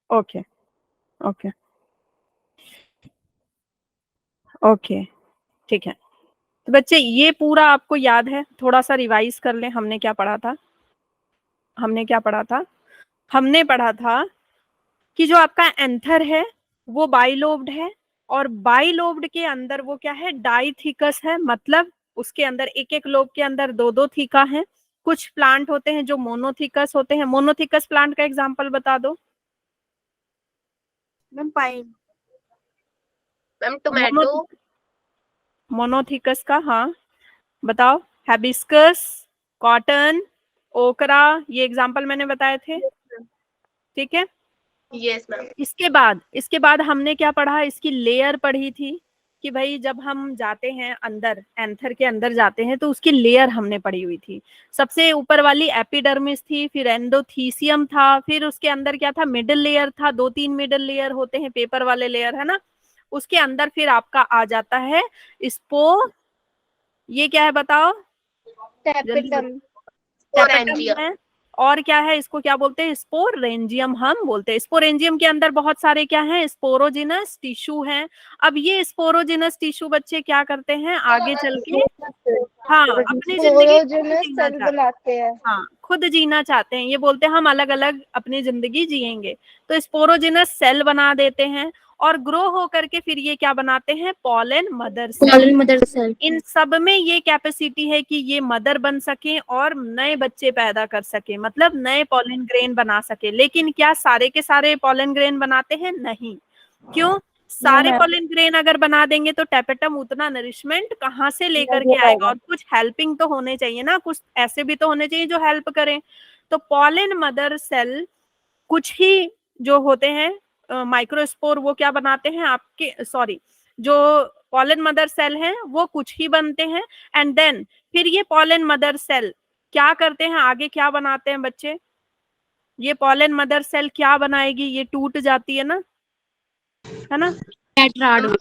Okay okay okay, ठीक है। तो बच्चे ये पूरा आपको याद है? थोड़ा सा रिवाइज कर लें, हमने क्या पढ़ा था? हमने क्या पढ़ा था? हमने पढ़ा था कि जो आपका एंथर है वो बाइलोब्ड है, और बाइलोब्ड के अंदर वो क्या है? डाइथिकस है, मतलब उसके अंदर एक एक लोब के अंदर दो दो थीका है। कुछ प्लांट होते हैं जो मोनोथिकस होते हैं। मोनोथिकस प्लांट का एग्जांपल बता दो। Ma'am pine, ma'am tomato, monothecous का, हाँ बताओ। हैबिस्कस, कॉटन, ओकरा, ये एग्जांपल मैंने बताए थे, ठीक है। Yes ma'am. इसके बाद हमने क्या पढ़ा? इसकी लेयर पढ़ी थी कि भाई जब हम जाते हैं अंदर, एंथर के अंदर जाते हैं तो उसकी लेयर हमने पढ़ी हुई थी। सबसे ऊपर वाली एपिडर्मिस थी, फिर एंडोथीसियम था, फिर उसके अंदर क्या था? मिडिल लेयर था। 2-3 मिडिल लेयर होते हैं, पेपर वाले लेयर, है ना। उसके अंदर फिर आपका आ जाता है स्पोर। ये क्या है बताओ जल्दी टेपिटम, बताओ। Tapetum sporangium. है। और क्या है? इसको क्या बोलते हैं? स्पोरेंजियम हम बोलते हैं। स्पोरेंजियम के अंदर बहुत सारे क्या है? स्पोरोजिनस टिश्यू हैं। अब ये स्पोरोजिनस टिश्यू बच्चे क्या करते हैं आगे चल के? हाँ, अपनी जिंदगी खुद स्पोरोजिनस जीना सेल चाहते हैं। बनाते हैं। हाँ, खुद जीना चाहते हैं। ये बोलते हैं हम अलग अलग अपनी जिंदगी जिएंगे, तो स्पोरोजिनस सेल बना देते हैं। और ग्रो होकर के फिर ये क्या बनाते हैं? Pollen mother cell. Pollen mother cell. इन सब में ये कैपेसिटी है कि ये मदर बन सके और नए बच्चे पैदा कर सके, मतलब नए पॉलन ग्रेन बना सके। लेकिन क्या सारे के सारे पॉलन ग्रेन बनाते हैं? नहीं। क्यों? नो सारे मैम। पॉलन ग्रेन अगर बना देंगे तो टेपेटम उतना नरिशमेंट कहाँ से लेकर के आएगा? और कुछ हेल्पिंग तो होने चाहिए ना, कुछ ऐसे भी तो होने चाहिए जो हेल्प करें। तो पॉलन मदर सेल कुछ ही जो होते हैं माइक्रोस्पोर, वो क्या बनाते हैं आपके, सॉरी, जो पॉलन मदर सेल हैं वो कुछ ही बनते हैं। एंड देन फिर ये पॉलन मदर सेल क्या करते हैं आगे? क्या बनाते हैं बच्चे? ये पॉलन मदर सेल क्या बनाएगी? ये टूट जाती है ना। टेट्राड।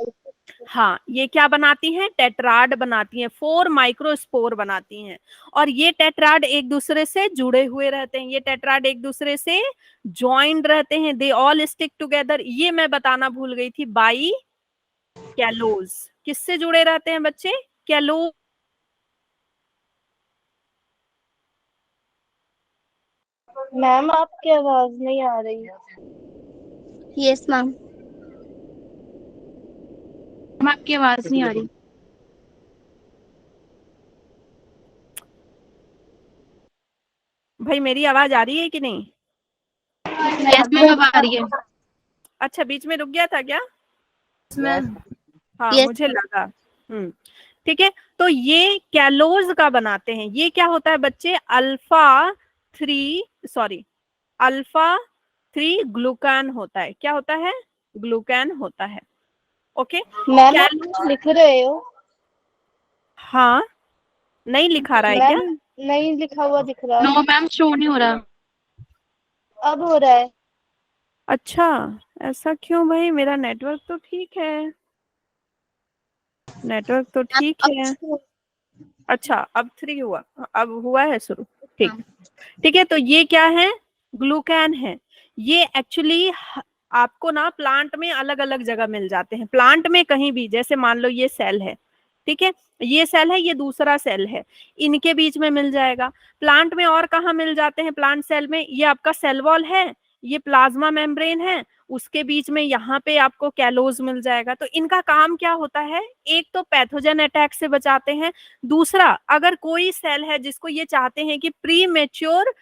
हाँ, ये क्या बनाती हैं? टेट्राड बनाती हैं। 4 माइक्रोस्पोर बनाती हैं। और ये टेट्राड एक दूसरे से जुड़े हुए रहते हैं। ये टेट्राड एक दूसरे से ज्वाइंड रहते हैं। They all stick together. ये मैं बताना भूल गई थी, बाई कैलोज। किससे जुड़े रहते हैं बच्चे? कैलोज। मैम आपकी आवाज नहीं आ रही। Yes ma'am. आपकी आवाज नहीं आ रही। भाई मेरी आवाज आ रही है कि नहीं? यस मैम अब आ रही है। अच्छा, बीच में रुक गया था क्या? मैम। हाँ, यस। मुझे लगा। ठीक है। तो ये कैलोज का बनाते हैं। ये क्या होता है बच्चे? थ्री सॉरी अल्फा 3 ग्लूकान होता है। क्या होता है? ग्लूकान होता है। ओके। मैम आप कैलोज, कुछ लिख रहे हो? हाँ, नहीं लिखा रहा है क्या? मैम नहीं लिखा हुआ दिख रहा। नो मैम शो नहीं हो रहा। अब हो रहा है। अच्छा, ऐसा क्यों भाई? मेरा नेटवर्क तो ठीक है, नेटवर्क तो ठीक है। अच्छा, अब 3 हुआ, अब हुआ है शुरू। ठीक, ठीक है। तो ये क्या है? ग्लूकैन है। ये एक्चुअली आपको ना प्लांट में अलग अलग जगह मिल जाते हैं। प्लांट में कहीं भी, जैसे मान लो ये सेल है, ठीक है, ये सेल है, ये दूसरा सेल है, इनके बीच में मिल जाएगा। प्लांट में और कहाँ मिल जाते हैं? प्लांट सेल में ये आपका सेल वॉल है, ये प्लाज्मा मेम्ब्रेन है, उसके बीच में यहाँ पे आपको कैलोज मिल जाएगा। तो इनका काम क्या होता है? एक तो पैथोजन अटैक से बचाते हैं। दूसरा, अगर कोई सेल है जिसको ये चाहते हैं कि प्री मेच्योर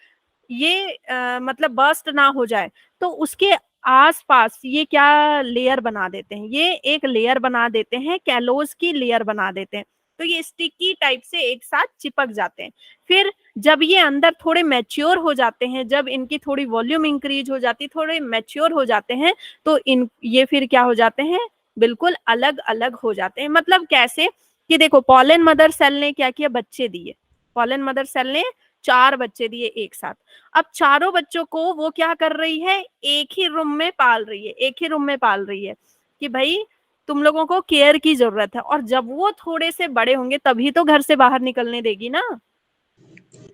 ये मतलब बर्स्ट ना हो जाए, तो उसके आसपास ये क्या लेयर बना देते हैं? ये एक लेयर बना देते हैं, कैलोज की लेयर बना देते हैं। तो ये स्टिकी टाइप से एक साथ चिपक जाते हैं। फिर जब ये अंदर थोड़े मैच्योर हो जाते हैं, जब इनकी थोड़ी वॉल्यूम इंक्रीज हो जाती, थोड़े मैच्योर हो जाते हैं, तो इन ये फिर क्या हो जाते हैं? बिल्कुल अलग अलग हो जाते हैं। मतलब कैसे कि देखो, पॉलन मदर सेल ने क्या किया? बच्चे दिए। पॉलन मदर सेल ने 4 बच्चे दिए एक साथ। अब चारों बच्चों को वो क्या कर रही है? एक ही रूम में पाल रही है। एक ही रूम में पाल रही है कि भाई तुम लोगों को केयर की जरूरत है। और जब वो थोड़े से बड़े होंगे तभी तो घर से बाहर निकलने देगी ना।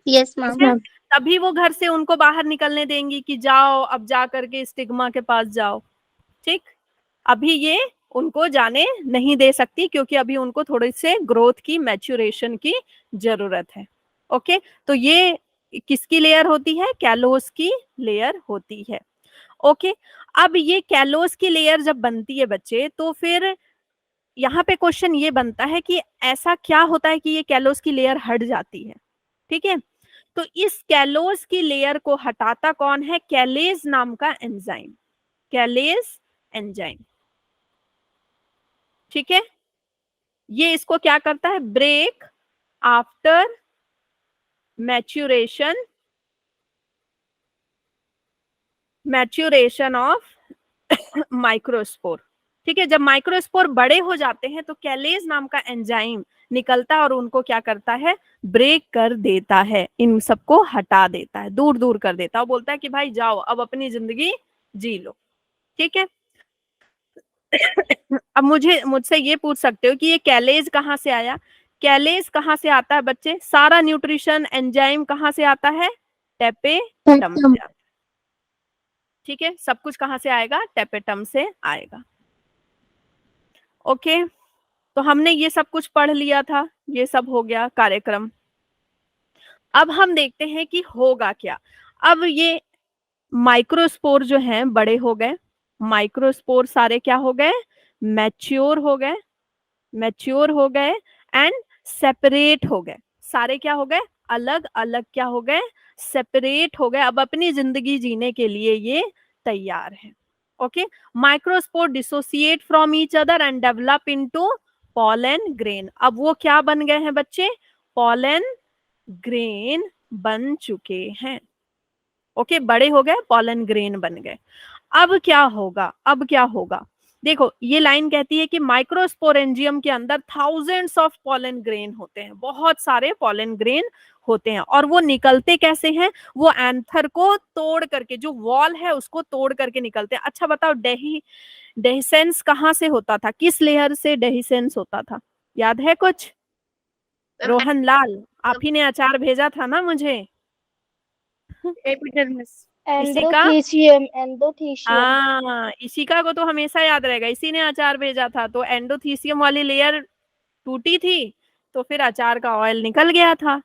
Yes ma'am. तभी वो घर से उनको बाहर निकलने देंगी कि जाओ अब जा करके स्टिग्मा के पास जाओ। ठीक, अभी ये उनको जाने नहीं दे सकती क्योंकि अभी उनको थोड़े से ग्रोथ की, मैच्योरेशन की जरूरत है। ओके, तो ये किसकी लेयर होती है? कैलोस की लेयर होती है। ओके, अब ये कैलोस की लेयर जब बनती है बच्चे, तो फिर यहाँ पे क्वेश्चन ये बनता है कि ऐसा क्या होता है कि ये कैलोस की लेयर हट जाती है। ठीक है, तो इस कैलोस की लेयर को हटाता कौन है? कैलेज नाम का एंजाइम, कैलेज एंजाइम। ठीक है, ये इसको क्या करता है? Break after maturation, maturation of microspore. ठीक है, जब माइक्रोस्पोर बड़े हो जाते हैं तो कैलेज नाम का एंजाइम निकलता है और उनको क्या करता है? ब्रेक कर देता है, इन सबको हटा देता है, दूर दूर कर देता है, बोलता है कि भाई जाओ अब अपनी जिंदगी जी लो। ठीक है, अब मुझसे ये पूछ सकते हो कि ये कैलेज कहाँ से आया? कैलेज कहाँ से आता है बच्चे? सारा न्यूट्रिशन एंजाइम कहाँ से आता है? टेपेटम से आता है। ठीक है, सब कुछ कहाँ से आएगा? टेपेटम से आएगा। ओके, तो हमने ये सब कुछ पढ़ लिया था, ये सब हो गया कार्यक्रम। अब हम देखते हैं कि होगा क्या। अब ये माइक्रोस्पोर जो हैं बड़े हो गए, माइक्रोस्पोर सारे क्या हो गए? मैच्योर हो गए, मैच्योर हो गए एंड सेपरेट हो गए। सारे क्या हो गए? अलग अलग क्या हो गए? सेपरेट हो गए। अब अपनी जिंदगी जीने के लिए ये तैयार है। Okay, microspore dissociate from each other and develop into pollen grain. अब वो क्या बन गए हैं बच्चे? पॉलन ग्रेन बन चुके हैं। ओके, बड़े हो गए, पॉलन ग्रेन बन गए। अब क्या होगा? अब क्या होगा? देखो, ये लाइन कहती है कि माइक्रोस्पोरेंजियम के अंदर थाउजेंड्स ऑफ पॉलन ग्रेन होते हैं, बहुत सारे पॉलन ग्रेन होते हैं। और वो निकलते कैसे हैं? वो एंथर को तोड़ करके, जो वॉल है उसको तोड़ करके निकलते हैं। अच्छा बताओ, डेहिसेंस कहाँ से होता था? किस लेयर से डेहिसेंस होता था? याद है कुछ? रोहन लाल, आप ही ने अचार भेजा था ना मुझे। एपिडर्मिस, इसी का, एंडोथीसियम, एंडोथीसियम। हाँ, इसी का को तो हमेशा याद रहेगा, इसी ने अचार भेजा था। तो एंडोथीसियम वाली लेयर टूटी थी तो फिर अचार का ऑयल निकल गया था।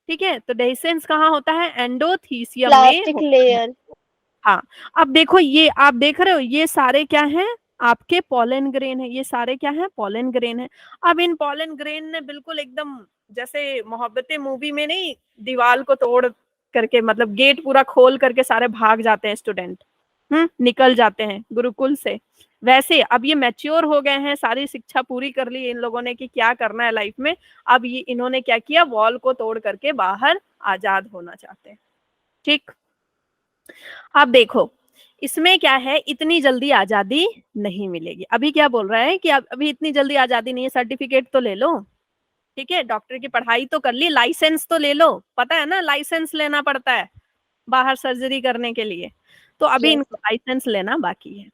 ठीक है, तो डेहिसेंस कहाँ होता है? एंडोथीसियम में प्लास्टिक होता है। लेयर। हाँ, अब देखो, ये आप देख रहे हो, ये सारे क्या हैं? आपके पॉलन ग्रेन है। ये सारे क्या हैं? पॉलन ग्रेन है। अब इन पॉलन ग्रेन ने बिल्कुल एकदम जैसे मोहब्बतें मूवी में नहीं, दीवार को तोड़ करके, मतलब गेट पूरा खोल करके सारे भाग जाते हैं स्टूडेंट, निकल जाते हैं गुरुकुल से, वैसे अब ये मैच्योर हो गए हैं, सारी शिक्षा पूरी कर ली इन लोगों ने कि क्या करना है लाइफ में। अब ये इन्होंने क्या किया? वॉल को तोड़ करके बाहर आजाद होना चाहते हैं। ठीक, अब देखो, इसमें क्या है? इतनी जल्दी आजादी नहीं मिलेगी। अभी क्या बोल रहा है कि अभी इतनी जल्दी आजादी नहीं है, सर्टिफिकेट तो ले लो। ठीक है, डॉक्टर की पढ़ाई तो कर ली, लाइसेंस तो ले लो, पता है ना लाइसेंस लेना पड़ता है बाहर सर्जरी करने के लिए। तो अभी इनको लाइसेंस लेना बाकी है।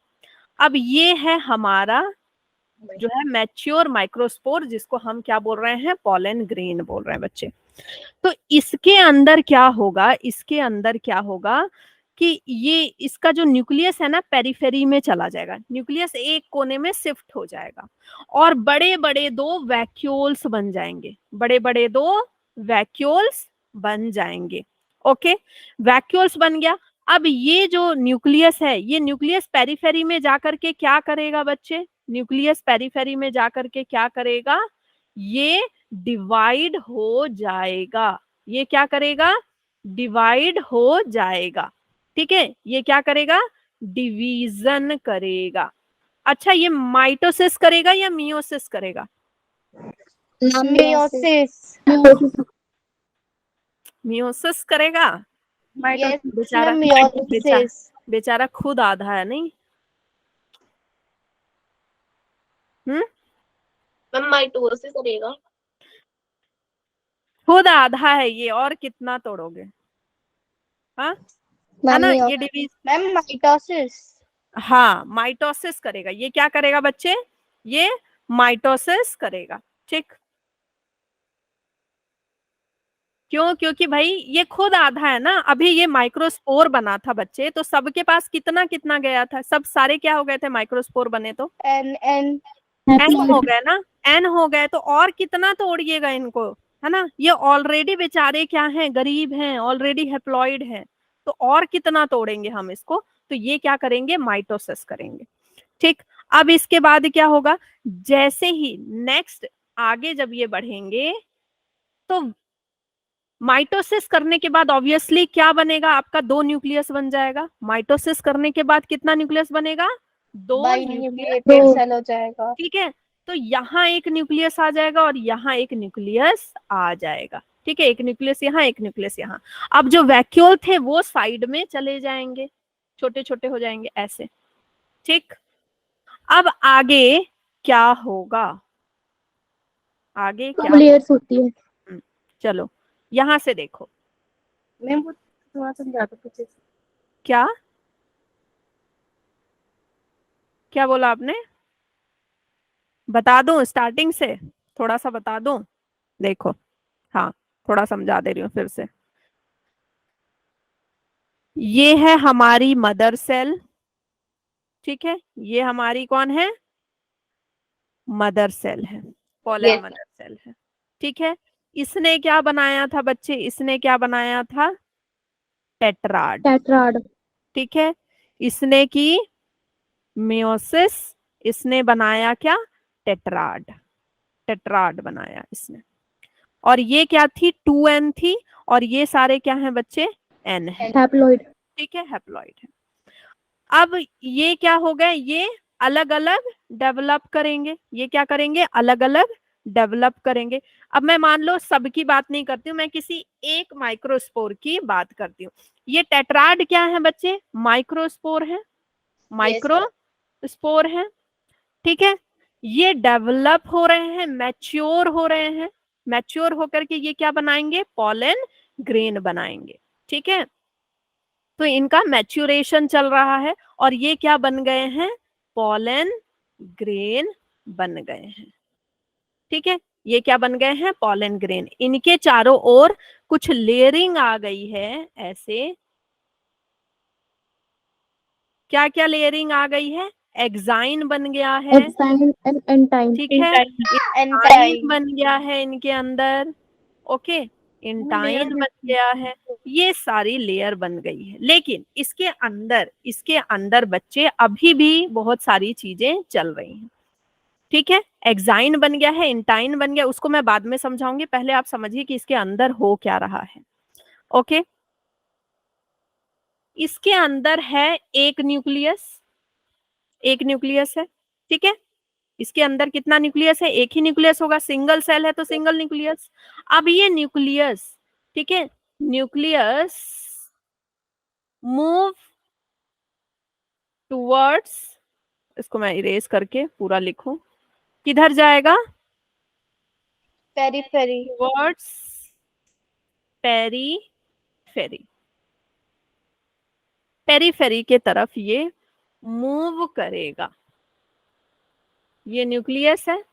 अब ये है हमारा जो है मैच्योर माइक्रोस्पोर, जिसको हम क्या बोल रहे हैं? पॉलन ग्रेन बोल रहे हैं बच्चे। तो इसके अंदर क्या होगा? इसके अंदर क्या होगा कि ये इसका जो न्यूक्लियस है ना, पेरिफेरी में चला जाएगा, न्यूक्लियस एक कोने में शिफ्ट हो जाएगा और बड़े बड़े दो वैक्यूल्स बन जाएंगे, बड़े बड़े दो वैक्यूल्स बन जाएंगे। ओके, वैक्यूल्स बन गया। अब ये जो न्यूक्लियस है, ये न्यूक्लियस पेरिफेरी में जाकर के क्या करेगा बच्चे? न्यूक्लियस पेरिफेरी में जाकर के क्या करेगा? ये डिवाइड हो जाएगा। ये क्या करेगा? डिवाइड हो जाएगा। ठीक है, ये क्या करेगा? डिवीजन करेगा। अच्छा, ये माइटोसिस करेगा या मियोसिस करेगा? मियोसिस। मियोसिस करेगा। बेचारा मियोसिस। बेचारा खुद आधा है नहीं। माइटोसिस करेगा। खुद आधा है ये, और कितना तोड़ोगे? हाँ, है ना, ये डिवीज। Ma'am mitosis. हाँ, माइटोसिस करेगा। ये क्या करेगा बच्चे? ये माइटोसिस करेगा। ठीक, क्यों? क्योंकि भाई ये खुद आधा है ना। अभी ये माइक्रोस्पोर बना था बच्चे, तो सबके पास कितना कितना गया था, सब सारे क्या हो गए थे माइक्रोस्पोर बने तो एन एन एन हो गए ना, एन हो गए, तो और कितना तोड़िएगा इनको, है ना। ये ऑलरेडी बेचारे क्या हैं, गरीब हैं, ऑलरेडी हैप्लॉइड हैं, तो और कितना तोड़ेंगे हम इसको। तो ये क्या करेंगे, माइटोसिस करेंगे। ठीक, अब इसके बाद क्या होगा, जैसे ही नेक्स्ट आगे जब ये बढ़ेंगे तो माइटोसिस करने के बाद ऑब्वियसली क्या बनेगा, आपका दो न्यूक्लियस बन जाएगा। माइटोसिस करने के बाद कितना न्यूक्लियस बनेगा, दो न्यूक्लियस। सेल हो जाएगा। ठीक है, तो यहाँ एक न्यूक्लियस आ जाएगा और यहाँ एक न्यूक्लियस आ जाएगा। ठीक है, एक न्यूक्लियस यहाँ, एक न्यूक्लियस यहाँ। अब जो वैक्यूल थे वो साइड में चले जाएंगे, छोटे छोटे हो जाएंगे ऐसे। ठीक, अब आगे क्या होगा, आगे क्या लेयर्स होती है। चलो यहां से देखो। मैम वो थोड़ा समझा दो पीछे। क्या क्या बोला आपने, बता दूं स्टार्टिंग से, थोड़ा सा बता दूं। देखो, हाँ थोड़ा समझा दे रही हूँ फिर से। ये है हमारी मदर सेल। ठीक है, ये हमारी कौन है, मदर सेल है, पोलन Yes. मदर सेल है। ठीक है, इसने क्या बनाया था बच्चे, इसने क्या बनाया था, टेट्राड। टेट्राड। ठीक है, इसने की मियोसिस, इसने बनाया क्या, टेट्राड, टेट्राड बनाया इसने। और ये क्या थी, 2n थी, और ये सारे क्या हैं बच्चे, n है। हैप्लॉइड। ठीक है, हैप्लॉइड है। अब ये क्या हो गए, ये अलग अलग डेवलप करेंगे, ये क्या करेंगे, अलग अलग डेवलप करेंगे। अब मैं मान लो सबकी बात नहीं करती हूँ, मैं किसी एक माइक्रोस्पोर की बात करती हूँ। ये टेट्राड क्या है बच्चे, माइक्रोस्पोर है, माइक्रोस्पोर है। ठीक है, ये डेवलप हो रहे हैं, मैच्योर हो रहे हैं, मैच्योर होकर के ये क्या बनाएंगे, पॉलन ग्रेन बनाएंगे। ठीक है, तो इनका मैच्योरेशन चल रहा है और ये क्या बन गए हैं, पॉलन ग्रेन बन गए हैं। ठीक है, ये क्या बन गए हैं, पॉलन ग्रेन। इनके चारों ओर कुछ लेयरिंग आ गई है ऐसे, क्या क्या लेयरिंग आ गई है, एक्साइन बन गया है। Exine and एंटाइन। ठीक है, इंटाइन बन गया है इनके अंदर। ओके, इंटाइन बन गया है, ये सारी लेयर बन गई है। लेकिन इसके अंदर बच्चे अभी भी बहुत सारी चीजें चल रही हैं। ठीक है, एक्साइन बन गया है, इंटाइन बन गया, उसको मैं बाद में समझाऊंगी, पहले आप समझिए कि इसके अंदर हो क्या रहा है। ओके, इसके अंदर है एक न्यूक्लियस, एक न्यूक्लियस है। ठीक है, इसके अंदर कितना न्यूक्लियस है, एक ही न्यूक्लियस होगा, सिंगल सेल है तो सिंगल न्यूक्लियस। अब ये न्यूक्लियस, ठीक है, न्यूक्लियस मूव टुवर्ड्स, इसको मैं इरेज करके पूरा लिखूं, किधर जाएगा, पेरीफेरी। टुवर्ड्स पेरीफेरी, पेरीफेरी के तरफ ये मूव करेगा। ये न्यूक्लियस है,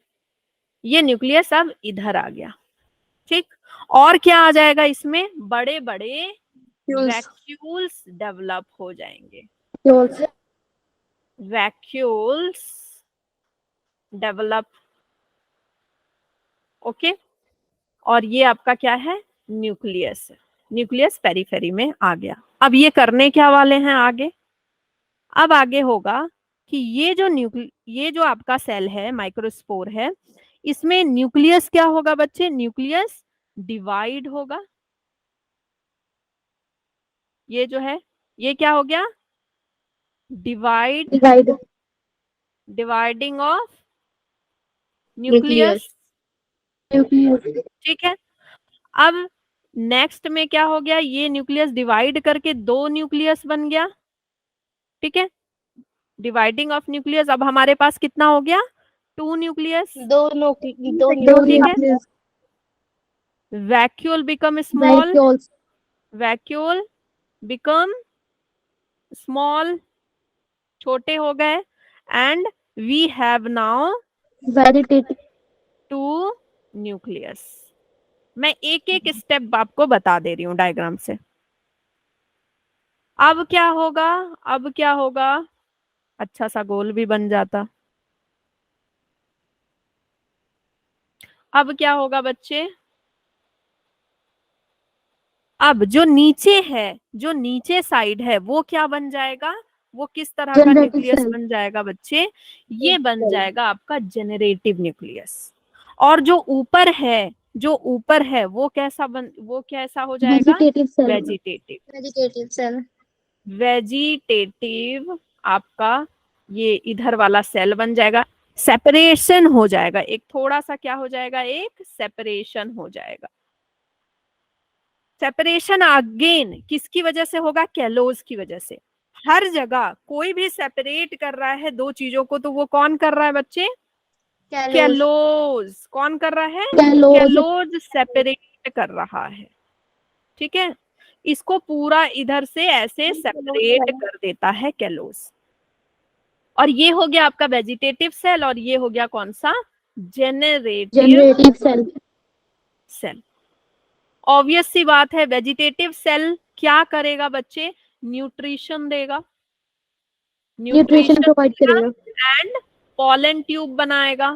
ये न्यूक्लियस अब इधर आ गया। ठीक, और क्या आ जाएगा इसमें, बड़े बड़े वैक्यूल्स डेवलप हो जाएंगे, वैक्यूल्स डेवलप। ओके, और ये आपका क्या है, न्यूक्लियस, न्यूक्लियस पेरीफेरी में आ गया। अब ये करने क्या वाले हैं आगे, अब आगे होगा कि ये जो आपका सेल है, माइक्रोस्पोर है, इसमें न्यूक्लियस क्या होगा बच्चे, न्यूक्लियस डिवाइड होगा। ये जो है, ये क्या हो गया, डिवाइड, डिवाइडिंग ऑफ न्यूक्लियस। ठीक है, अब नेक्स्ट में क्या हो गया, ये न्यूक्लियस डिवाइड करके दो न्यूक्लियस बन गया। ठीक है, डिवाइडिंग ऑफ न्यूक्लियस, अब हमारे पास कितना हो गया, टू न्यूक्लियस। ठीक है, vacuole become small, vacuole become small, छोटे हो गए, and we have now two nucleus, मैं एक एक स्टेप आपको बता दे रही हूँ डायग्राम से। अब क्या होगा, अब क्या होगा, अच्छा सा गोल भी बन जाता। अब क्या होगा बच्चे, अब जो नीचे है, जो नीचे साइड है वो क्या बन जाएगा, वो किस तरह का जनरेटिव न्यूक्लियस सेल। बन जाएगा बच्चे, ये बन जाएगा आपका जेनरेटिव न्यूक्लियस। और जो ऊपर है, जो ऊपर है वो कैसा वो कैसा हो जाएगा, vegetative cell. Vegetative. Vegetative cell. Vegetative आपका ये इधर वाला सेल बन जाएगा, सेपरेशन हो जाएगा, एक थोड़ा सा क्या हो जाएगा, एक सेपरेशन हो जाएगा। सेपरेशन अगेन किसकी वजह से होगा, कैलोज की वजह से। हर जगह कोई भी सेपरेट कर रहा है दो चीजों को तो वो कौन कर रहा है बच्चे, कैलोज। कौन कर रहा है, कैलोज सेपरेट कर रहा है। ठीक है, इसको पूरा इधर से ऐसे सेपरेट कर देता है कैलोज। और ये हो गया आपका वेजिटेटिव सेल, और ये हो गया कौन सा, जेनरेटिव सेल। सेल। ऑब्वियस सी बात है, वेजिटेटिव सेल क्या करेगा बच्चे, न्यूट्रिशन देगा, न्यूट्रिशन प्रोवाइड करेगा एंड पॉलन ट्यूब बनाएगा,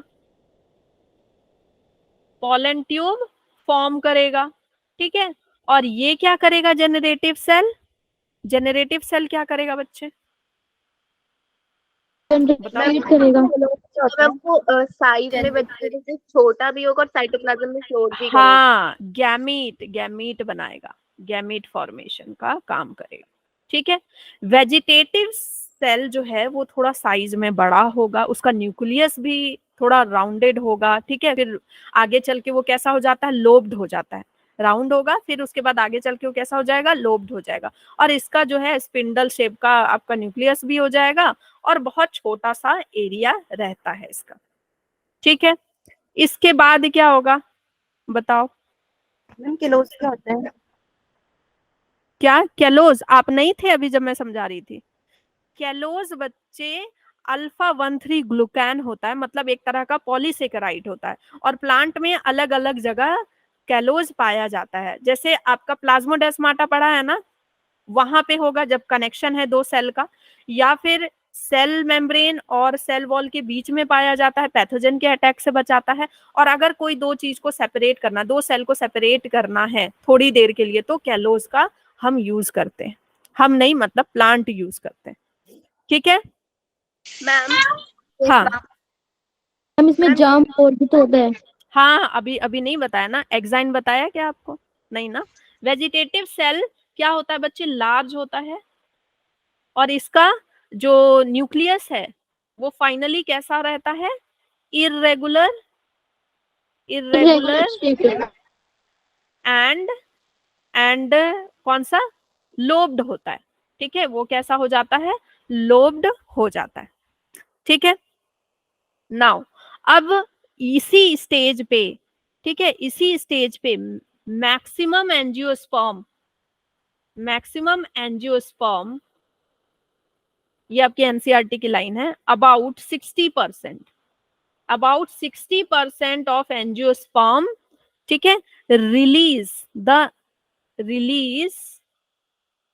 पॉलन ट्यूब फॉर्म करेगा। ठीक है, और ये क्या करेगा, जेनरेटिव सेल, जेनरेटिव सेल क्या करेगा बच्चे, जनरेट करेगा। हमको साइज में वेजिटेटिव छोटा भी होगा और साइटोप्लाज्म में स्टोर भी करेगा। हाँ, गैमीट, गैमीट बनाएगा, गैमीट फॉर्मेशन का काम करेगा। ठीक है, वेजिटेटिव सेल जो है वो थोड़ा साइज में बड़ा होगा, उसका न्यूक्लियस भी थोड़ा राउंडेड होगा। ठीक है, फिर आगे चल के वो कैसा हो जाता है, लोब्ड हो जाता है, राउंड होगा, फिर उसके बाद आगे चल के वो कैसा हो जाएगा, लोब्ड हो जाएगा। और इसका जो है स्पिंडल शेप का आपका न्यूक्लियस भी हो जाएगा, और बहुत छोटा सा एरिया रहता है इसका। ठीक है, इसके बाद क्या होगा बताओ, किलोज क्या होता है, क्या कैलोज, आप नहीं थे अभी जब मैं समझा रही थी। कैलोज बच्चे अल्फा 1,3 ग्लूकैन होता है, मतलब एक तरह का पॉलीसेकेराइड होता है, और प्लांट में अलग अलग जगह कैलोज पाया जाता है। जैसे आपका प्लाज्मोडेस्माटा पढ़ा है ना, वहां पे होगा जब कनेक्शन है दो सेल का, या फिर सेल मेम्ब्रेन और सेल वॉल के बीच में पाया जाता है, पैथोजन के अटैक से बचाता है। और अगर कोई दो चीज को सेपरेट करना, दो सेल को सेपरेट करना है थोड़ी देर के लिए, तो कैलोज का हम यूज करते हैं, हम नहीं मतलब प्लांट यूज करते हैं। ठीक है मैम। हाँ हम इसमें जाम और भी तो होता है। हाँ, अभी अभी नहीं बताया ना, एक्साइन बताया क्या आपको, नहीं ना। वेजिटेटिव सेल क्या होता है बच्चे, लार्ज होता है, और इसका जो न्यूक्लियस है वो फाइनली कैसा रहता है, इर्रेगुलर, इर्रेगुलर एंड कौन सा, लोब्ड होता है। ठीक है, वो कैसा हो जाता है, लोब्ड हो जाता है। ठीक है, नाउ अब इसी स्टेज पे, ठीक है, इसी स्टेज पे मैक्सिमम एंजियोस्पर्म, मैक्सिमम एंजियोस्पर्म, ये आपकी एनसीईआरटी की लाइन है, अबाउट 60%, अबाउट 60% ऑफ एंजियोस्पर्म, ठीक है, रिलीज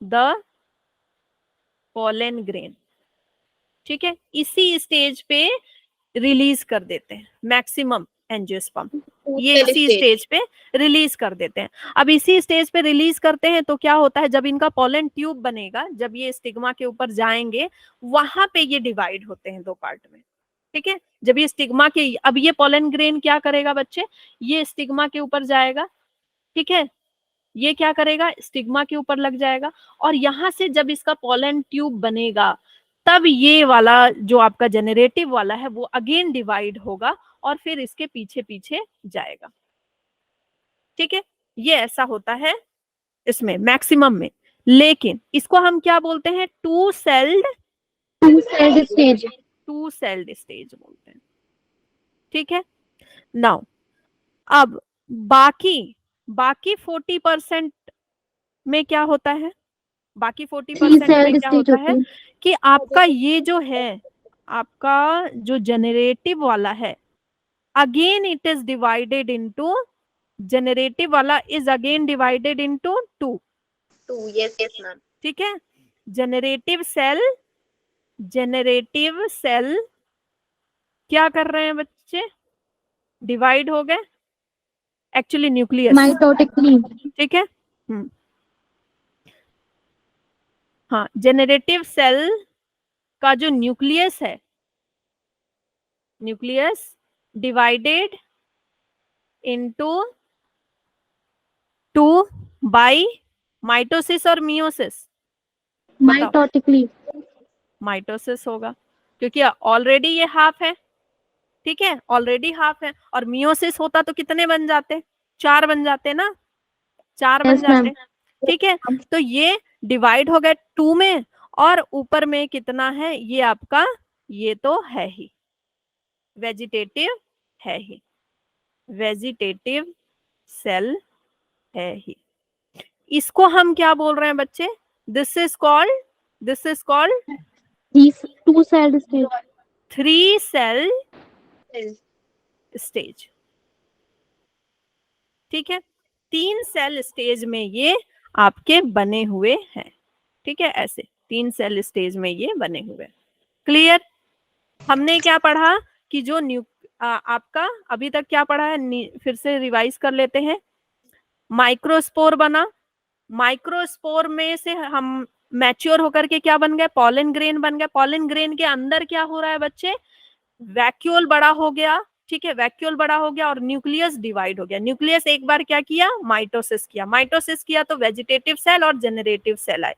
द पॉलन ग्रेन। ठीक है, इसी स्टेज पे रिलीज कर देते हैं मैक्सिमम एंजियोस्पर्म, ये इसी स्टेज पे रिलीज कर देते हैं। अब इसी स्टेज पे रिलीज करते हैं तो क्या होता है, जब इनका पॉलन ट्यूब बनेगा, जब ये स्टिग्मा के ऊपर जाएंगे, वहां पे ये डिवाइड होते हैं दो पार्ट में। ठीक है, जब ये स्टिग्मा के, अब ये पॉलन ग्रेन क्या करेगा बच्चे, ये स्टिग्मा के ऊपर जाएगा। ठीक है, ये क्या करेगा, स्टिग्मा के ऊपर लग जाएगा, और यहां से जब इसका पॉलन ट्यूब बनेगा, तब ये वाला जो आपका जेनरेटिव वाला है वो अगेन डिवाइड होगा, और फिर इसके पीछे पीछे जाएगा। ठीक है, ये ऐसा होता है इसमें मैक्सिमम में। लेकिन इसको हम क्या बोलते हैं, two celled stage, two celled stage बोलते हैं। ठीक है, नाउ अब बाकी 40% में क्या होता है, बाकी 40% में क्या होता है कि आपका ये जो है, आपका जो जेनरेटिव वाला है, again it is divided into generative वाला is again divided into 2। 2 yes ma'am. ठीक है, जेनरेटिव सेल क्या कर रहे हैं बच्चे, डिवाइड हो गए, एक्चुअली न्यूक्लियस, माइटोटिकली। ठीक है। हाँ, जेनरेटिव सेल का जो न्यूक्लियस है, nucleus divided into 2 by mitosis और मियोसिस, माइटोटिकली। माइटोसिस होगा क्योंकि ऑलरेडी ये हाफ है, ठीक है, ऑलरेडी हाफ है। और मियोसिस होता तो कितने बन जाते, 4 बन जाते ना, 4 बन यस मैम। जाते, ठीक है। तो ये डिवाइड हो गए 2 में, और ऊपर में कितना है, ये आपका, ये तो है ही वेजिटेटिव, है ही वेजिटेटिव सेल, है ही। इसको हम क्या बोल रहे हैं बच्चे, this is called 2 cell stage. 3 cell stage, ठीक है। 3 सेल स्टेज में ये आपके बने हुए हैं, ठीक है, ऐसे 3 सेल स्टेज में ये बने हुए। क्लियर? हमने क्या पढ़ा कि जो आपका अभी तक क्या पढ़ा है, फिर से रिवाइज कर लेते हैं। माइक्रोस्पोर बना, माइक्रोस्पोर में से हम मैच्योर होकर के क्या बन गए, पॉलन ग्रेन बन गए। पॉलन ग्रेन के अंदर क्या हो रहा है बच्चे, वैक्यूल बड़ा हो गया, ठीक है, वैक्यूल बड़ा हो गया और न्यूक्लियस डिवाइड हो गया। न्यूक्लियस एक बार क्या किया, माइटोसिस किया, माइटोसिस किया तो वेजिटेटिव सेल और जेनरेटिव सेल आए।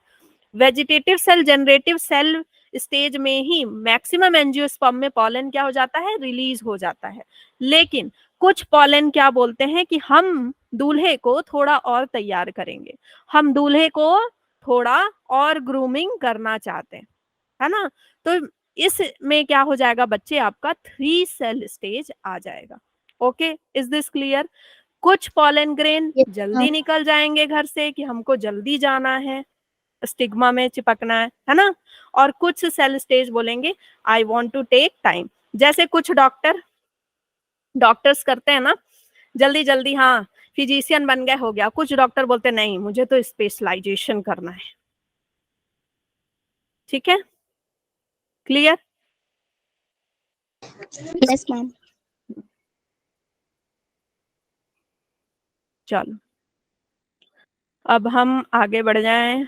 Vegetative cell generative cell stage में ही मैक्सिमम एंजियोस्पर्म में पॉलन क्या हो जाता है, रिलीज हो जाता है। लेकिन कुछ पॉलन क्या बोलते हैं कि हम दूल्हे को थोड़ा और तैयार करेंगे, हम दूल्हे को थोड़ा और ग्रूमिंग करना चाहते हैं, है ना। तो इसमें क्या हो जाएगा बच्चे, आपका 3 सेल स्टेज आ जाएगा। Okay, is this clear? कुछ पॉलन ग्रेन जल्दी निकल जाएंगे घर से कि हमको जल्दी जाना है, स्टिग्मा में चिपकना है ना। और कुछ सेल स्टेज बोलेंगे I want to take time, जैसे कुछ डॉक्टर्स करते हैं ना जल्दी जल्दी, हाँ फिजिशियन बन गए हो गया। कुछ डॉक्टर बोलते नहीं, मुझे तो स्पेशलाइजेशन करना है, ठीक है, क्लियर? Yes ma'am. चलो अब हम आगे बढ़ जाएं।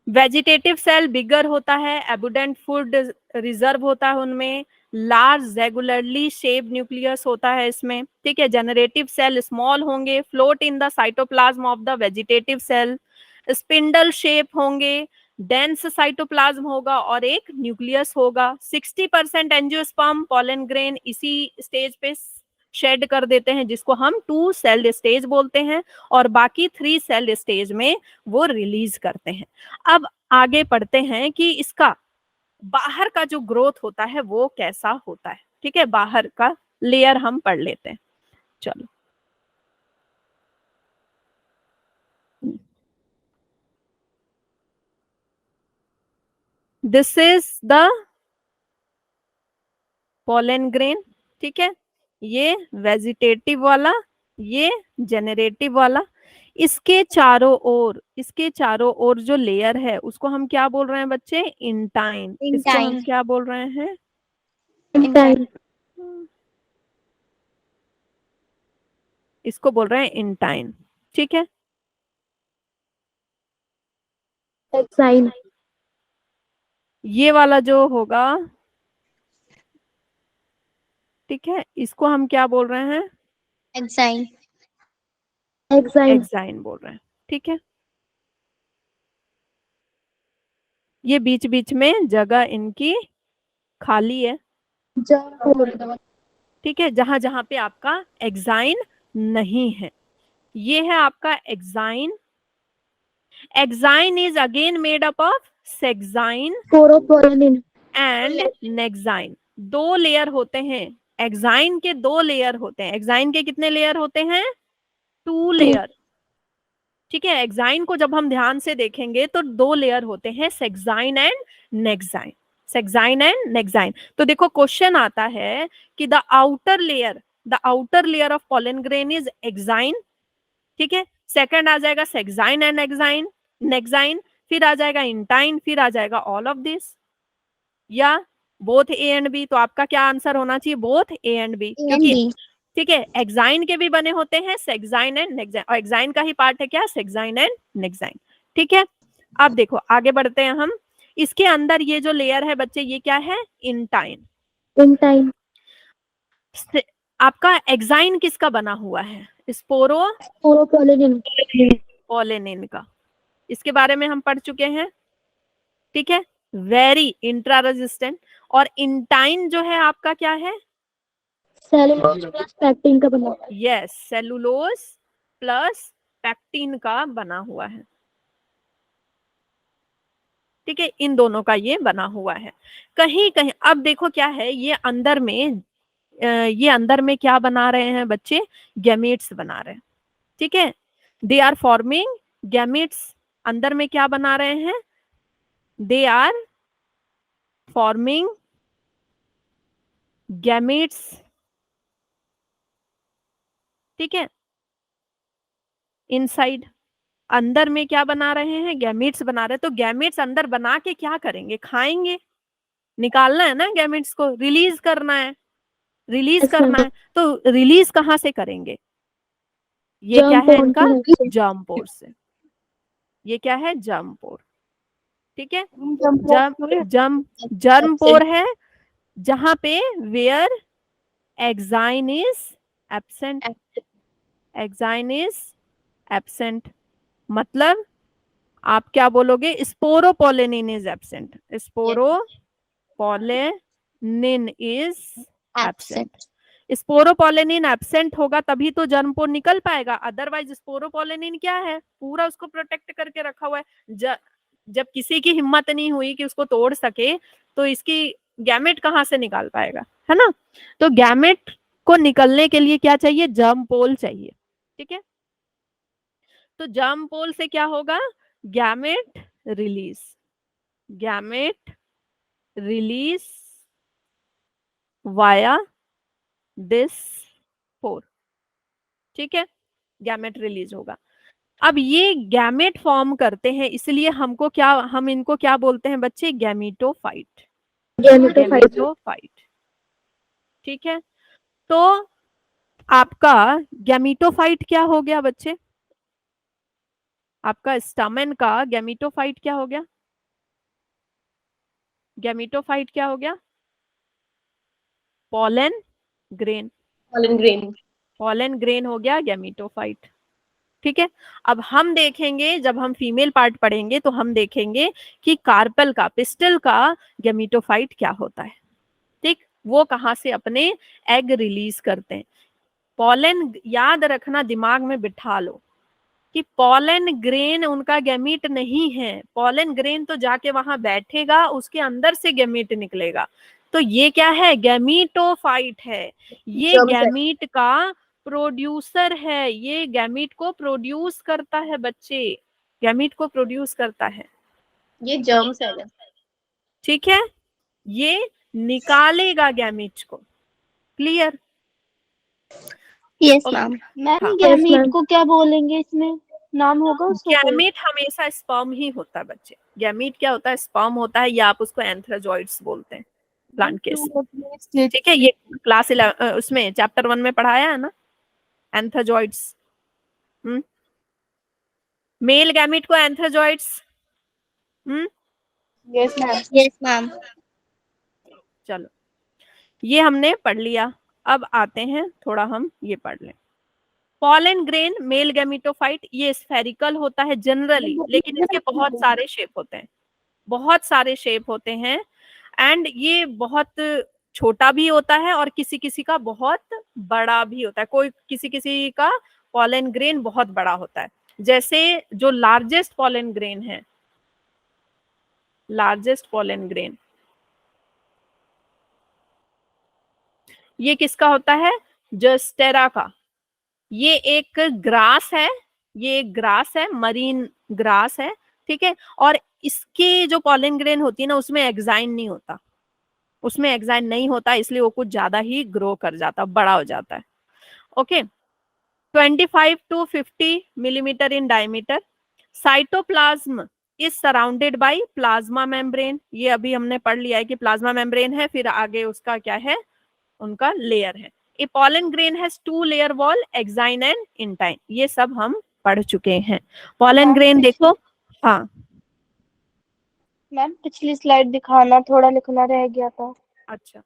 वेजिटेटिव सेल बिगर होता है, एबुडेंट फूड रिजर्व होता है उनमें, लार्ज रेगुलरली शेप्ड न्यूक्लियस होता है इसमें, ठीक है। जनरेटिव सेल स्मॉल होंगे, float in the cytoplasm of the vegetative cell, spindle shape होंगे, डेंस साइटोप्लाज्म होगा और एक न्यूक्लियस होगा। 60% एंजियोस्पर्म पॉलन ग्रेन इसी स्टेज पे शेड कर देते हैं, जिसको हम 2 सेल स्टेज बोलते हैं, और बाकी 3 सेल स्टेज में वो रिलीज करते हैं। अब आगे पढ़ते हैं कि इसका बाहर का जो ग्रोथ होता है वो कैसा होता है, ठीक है, बाहर का लेयर हम पढ़ लेते हैं। चलो this is the pollen grain, ठीक है, ये वेजिटेटिव वाला, ये जेनरेटिव वाला। इसके चारों ओर जो लेयर है उसको हम क्या बोल रहे हैं बच्चे, इंटाइन। इसको हम क्या बोल रहे हैं, इंटाइन। इसको बोल रहे हैं इंटाइन, ठीक है। एक्साइन। ये वाला जो होगा, ठीक है, इसको हम क्या बोल रहे हैं, एक्साइन। एक्साइन। एक्साइन बोल रहे हैं, ठीक है। ये बीच बीच में जगह इनकी खाली है, ठीक है, जहां जहां पे आपका एक्साइन नहीं है। ये है आपका exine. Exine is again made up of sexine and nexine. 2 layer होते हैं, एक्साइन के 2 लेयर होते हैं। एक्साइन के कितने लेयर होते हैं, 2 लेयर, ठीक है। एक्साइन को जब हम ध्यान से देखेंगे तो 2 लेयर होते हैं, सेक्साइन एंड नेक्साइन, सेक्साइन एंड नेक्साइन। तो देखो क्वेश्चन आता है कि the outer layer of pollen grain is exine, ठीक है। सेकंड आ जाएगा सेक्साइन एंड नेक्साइन, फिर आ जाएगा इंटाइन, फिर आ जाएगा ऑल ऑफ दिस, या बोथ ए एंड बी। तो आपका क्या आंसर होना चाहिए? बोथ ए एंड बी, क्योंकि ठीक है एक्साइन के भी बने होते हैं सेक्साइन एंड नेक्साइन, और एक्साइन का ही पार्ट है क्या? सेक्साइन एंड नेक्साइन, ठीक है। अब देखो आगे बढ़ते हैं हम। इसके अंदर ये जो लेयर है बच्चे, ये क्या है? इंटाइन। आपका एक्साइन किसका बना हुआ है? पोलेनिन का। इसके बारे में हम पढ़ चुके हैं, ठीक है। Very intra resistant. और इंटाइन जो है आपका क्या है? सेलुलोज प्लस पैक्टिन का बना। यस, सेलुलोज प्लस पैक्टिन का बना हुआ है, ठीक है। इन दोनों का ये बना हुआ है। कहीं कहीं अब देखो क्या है, ये अंदर में क्या बना रहे हैं बच्चे? गैमेट्स बना रहे हैं, ठीक है। They are forming gametes. अंदर में क्या बना रहे हैं? दे आर फॉर्मिंग गैमेट्स, ठीक है। इनसाइड अंदर में क्या बना रहे हैं? गैमेट्स बना रहे हैं। तो गैमेट्स अंदर बना के क्या करेंगे? खाएंगे, निकालना है ना गैमेट्स को, रिलीज करना है, तो रिलीज कहाँ से करेंगे? ये क्या है इनका? जर्म पोर से। ये क्या है? जर्म पोर, ठीक है। जर्म पोर है जहां पे वेयर एक्साइन इज एब्सेंट, मतलब आप क्या बोलोगे? Sporopollenin is absent, sporopollenin is absent. Sporopollenin absent होगा तभी तो जर्मपोर निकल पाएगा, अदरवाइज स्पोरोपोलेनिन क्या है? पूरा उसको प्रोटेक्ट करके रखा हुआ है। जब किसी की हिम्मत नहीं हुई कि उसको तोड़ सके, तो इसकी गैमेट कहाँ से निकाल पाएगा, है ना। तो गैमेट को निकलने के लिए क्या चाहिए? जर्म पोल चाहिए, ठीक है। तो जर्म पोल से क्या होगा? Gamete release via this pore, ठीक है। गैमेट रिलीज होगा। अब ये गैमेट फॉर्म करते हैं, इसलिए हम इनको क्या बोलते हैं बच्चे? गैमेटोफाइट, ठीक है। तो आपका गैमेटोफाइट क्या हो गया बच्चे? आपका स्टमन का गैमेटोफाइट क्या हो गया? गैमेटोफाइट क्या हो गया? पोलन ग्रेन हो गया गैमेटोफाइट, ठीक है। अब हम देखेंगे, जब हम फीमेल पार्ट पढ़ेंगे तो हम देखेंगे कि कार्पल का, पिस्टल का गैमेटोफाइट क्या होता है, ठीक। वो कहाँ से अपने एग रिलीज करते हैं। पोलन याद रखना, दिमाग में बिठा लो कि पोलन ग्रेन उनका गैमीट नहीं है। पोलन ग्रेन तो जाके वहां बैठेगा, उसके अंदर से गैमीट निकलेगा। तो ये क्या है? गैमीटोफाइट है। ये गैमीट का प्रोड्यूसर है, ये गैमीट को प्रोड्यूस करता है बच्चे, गैमीट को प्रोड्यूस करता है। ये जर्म सेल है, ठीक है। ये निकालेगा गैमीट को। Clear? Yes ma'am. Ma'am gamete को क्या बोलेंगे? इसमें नाम होगा उसका? गैमीट हमेशा स्पर्म ही होता है बच्चे। गैमीट क्या होता है? स्पर्म होता है, या आप उसको एंथ्राजॉइड्स बोलते हैं प्लांट केस, ठीक है। ये क्लास 11 उसमें चैप्टर 1 में पढ़ाया है ना, एंथ्राजॉइड्स। मेल गैमीट को एंथ्राजॉइड्स। Yes ma'am. चलो ये हमने पढ़ लिया। अब आते हैं थोड़ा हम ये पढ़ लें। पोलन ग्रेन मेल गैमेटोफाइट, ये स्फेरिकल होता है जनरली, लेकिन इसके बहुत सारे शेप होते हैं, एंड ये बहुत छोटा भी होता है और किसी किसी का बहुत बड़ा भी होता है। किसी किसी का पोलन ग्रेन बहुत बड़ा होता है, जैसे जो लार्जेस्ट पोलन ग्रेन है, ये किसका होता है? जोस्टेरा का। ये एक ग्रास है, मरीन ग्रास है, ठीक है। और इसके जो पॉलन ग्रेन होती है ना, उसमें एक्साइन नहीं होता, उसमें एक्साइन नहीं होता, इसलिए वो कुछ ज्यादा ही ग्रो कर जाता, बड़ा हो जाता है। Okay, 25 to 50 millimeter in diameter. Cytoplasm is surrounded by plasma membrane. ये अभी हमने पढ़ लिया है कि प्लाज्मा मेम्ब्रेन है, फिर आगे उसका क्या है, उनका लेयर है। ए pollen grain has two layer wall, exine and intine. ये सब हम पढ़ चुके हैं। pollen grain देखो, हाँ मैम पिछली स्लाइड दिखाना, थोड़ा लिखना रह गया था। अच्छा,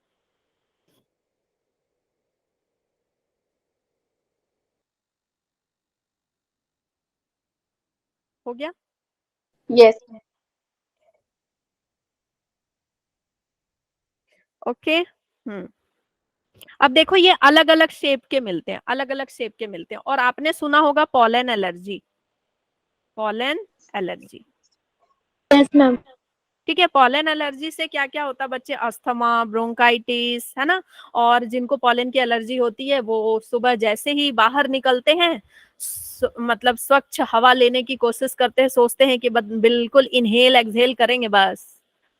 हो गया। यस। ओके, अब देखो ये अलग अलग शेप के मिलते हैं, अलग अलग शेप के मिलते हैं। और आपने सुना होगा pollen allergy, pollen allergy. Yes ma'am. ठीक है, पॉलन एलर्जी से क्या क्या होता है बच्चे, अस्थमा, ब्रोंकाइटिस, है ना। और जिनको पॉलन की एलर्जी होती है वो सुबह जैसे ही बाहर निकलते हैं, मतलब स्वच्छ हवा लेने की कोशिश करते हैं, सोचते हैं कि बिल्कुल इनहेल एक्सहेल करेंगे, बस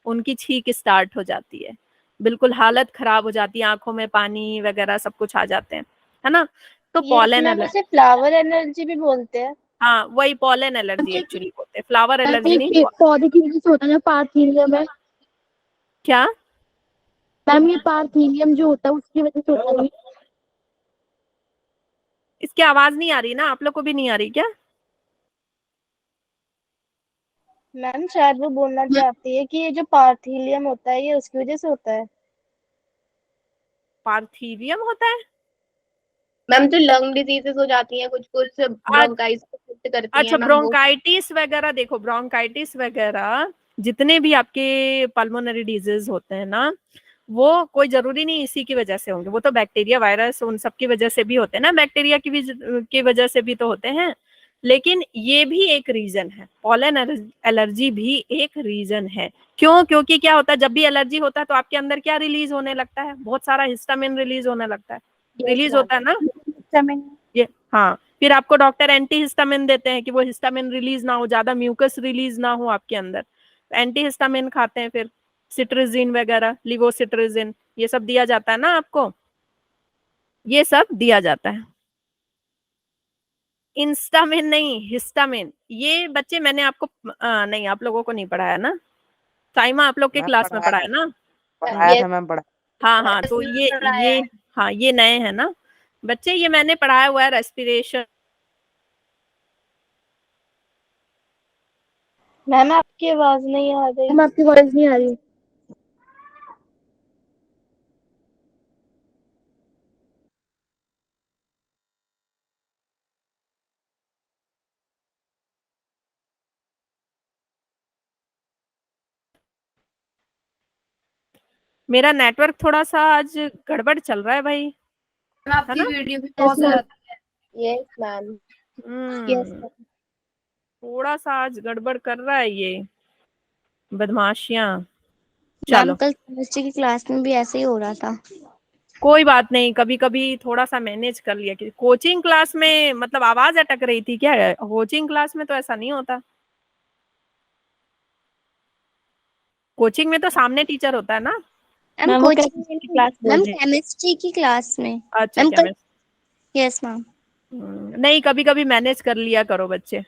उनकी छींक स्टार्ट हो जाती है, बिल्कुल हालत खराब हो जाती है, आंखों में पानी वगैरह सब कुछ आ जाते हैं, है ना। तो पॉलन एलर्जी, फ्लावर एनर्जी भी बोलते हैं। हाँ वही पॉलन एलर्जी एक्चुअली बोलते हैं, फ्लावर एलर्जी नहीं। पौधे की वजह से होता है, पार्थीनियम है। क्या मैम ये पार्थीनियम जो होता है उसकी वजह से होता है। इसकी आवाज नहीं आ रही ना, आप लोग को भी नहीं आ रही क्या? मैम शायद वो बोलना चाहती है कि ये जो पार्थीनियम होता है ये उसकी वजह से होता है। पार्थिवियम होता है? मैम जो लंग डिजीजेस हो जाती हैं, कुछ कुछ ब्रोंकाइटिस अफेक्ट करती अच्छा, हैं मैम वो। ब्रोंकाइटिस वगैरह, देखो ब्रोंकाइटिस वगैरह जितने भी आपके पल्मोनरी डिजीज होते हैं ना, वो कोई जरूरी नहीं इसी की वजह से होंगे, वो तो बैक्टीरिया वायरस उन सब की वजह से भी होते हैं ना, बैक्टीरिया की वजह से भी तो होते हैं। लेकिन ये भी एक रीजन है, पॉलन एलर्जी भी एक रीजन है। क्यों? क्योंकि क्या होता है, जब भी एलर्जी होता है तो आपके अंदर क्या रिलीज होने लगता है, बहुत सारा हिस्टामिन रिलीज होने लगता है, रिलीज होता है ना ये। हाँ, फिर आपको डॉक्टर एंटी हिस्टामिन देते हैं कि वो हिस्टामिन रिलीज ना हो, ज्यादा म्यूकस रिलीज ना हो आपके अंदर, एंटी हिस्टामिन खाते हैं। फिर सिट्रिजिन वगैरह, लिवोसिट्रिजिन, ये सब दिया जाता है ना आपको, ये सब दिया जाता है। इंस्टामिन नहीं, हिस्टामिन। ये बच्चे मैंने आपको नहीं, आप लोगों को नहीं पढ़ाया ना, साइमा आप लोग के मैम क्लास में पढ़ाया ना। पढ़ाया था मैम, पढ़ा। हाँ हाँ, तो ये हाँ ये नए हैं ना बच्चे, ये मैंने पढ़ाया हुआ है, रेस्पिरेशन। मैम आपकी आवाज नहीं आ रही। मैम आपकी आवाज नहीं आ रही। मेरा नेटवर्क थोड़ा सा आज गड़बड़ चल रहा है भाई, है ना। वीडियो भी पॉज हो जाती है। Yes ma'am. थोड़ा सा आज गड़बड़ कर रहा है ये, बदमाशियां। मैम चलो कल केमिस्ट्री की क्लास में भी ऐसे ही हो रहा था। कोई बात नहीं, कभी कभी थोड़ा सा मैनेज कर लिया। कि कोचिंग क्लास में मतलब आवाज अटक रही थी क्या? कोचिंग क्लास में तो ऐसा नहीं होता, कोचिंग में तो सामने टीचर होता है ना। मैम कोचिंग की क्लास, मैम केमिस्ट्री की क्लास में। अच्छा, मैम क्या मैं, यस मैम। नहीं कभी कभी मैनेज कर लिया करो बच्चे।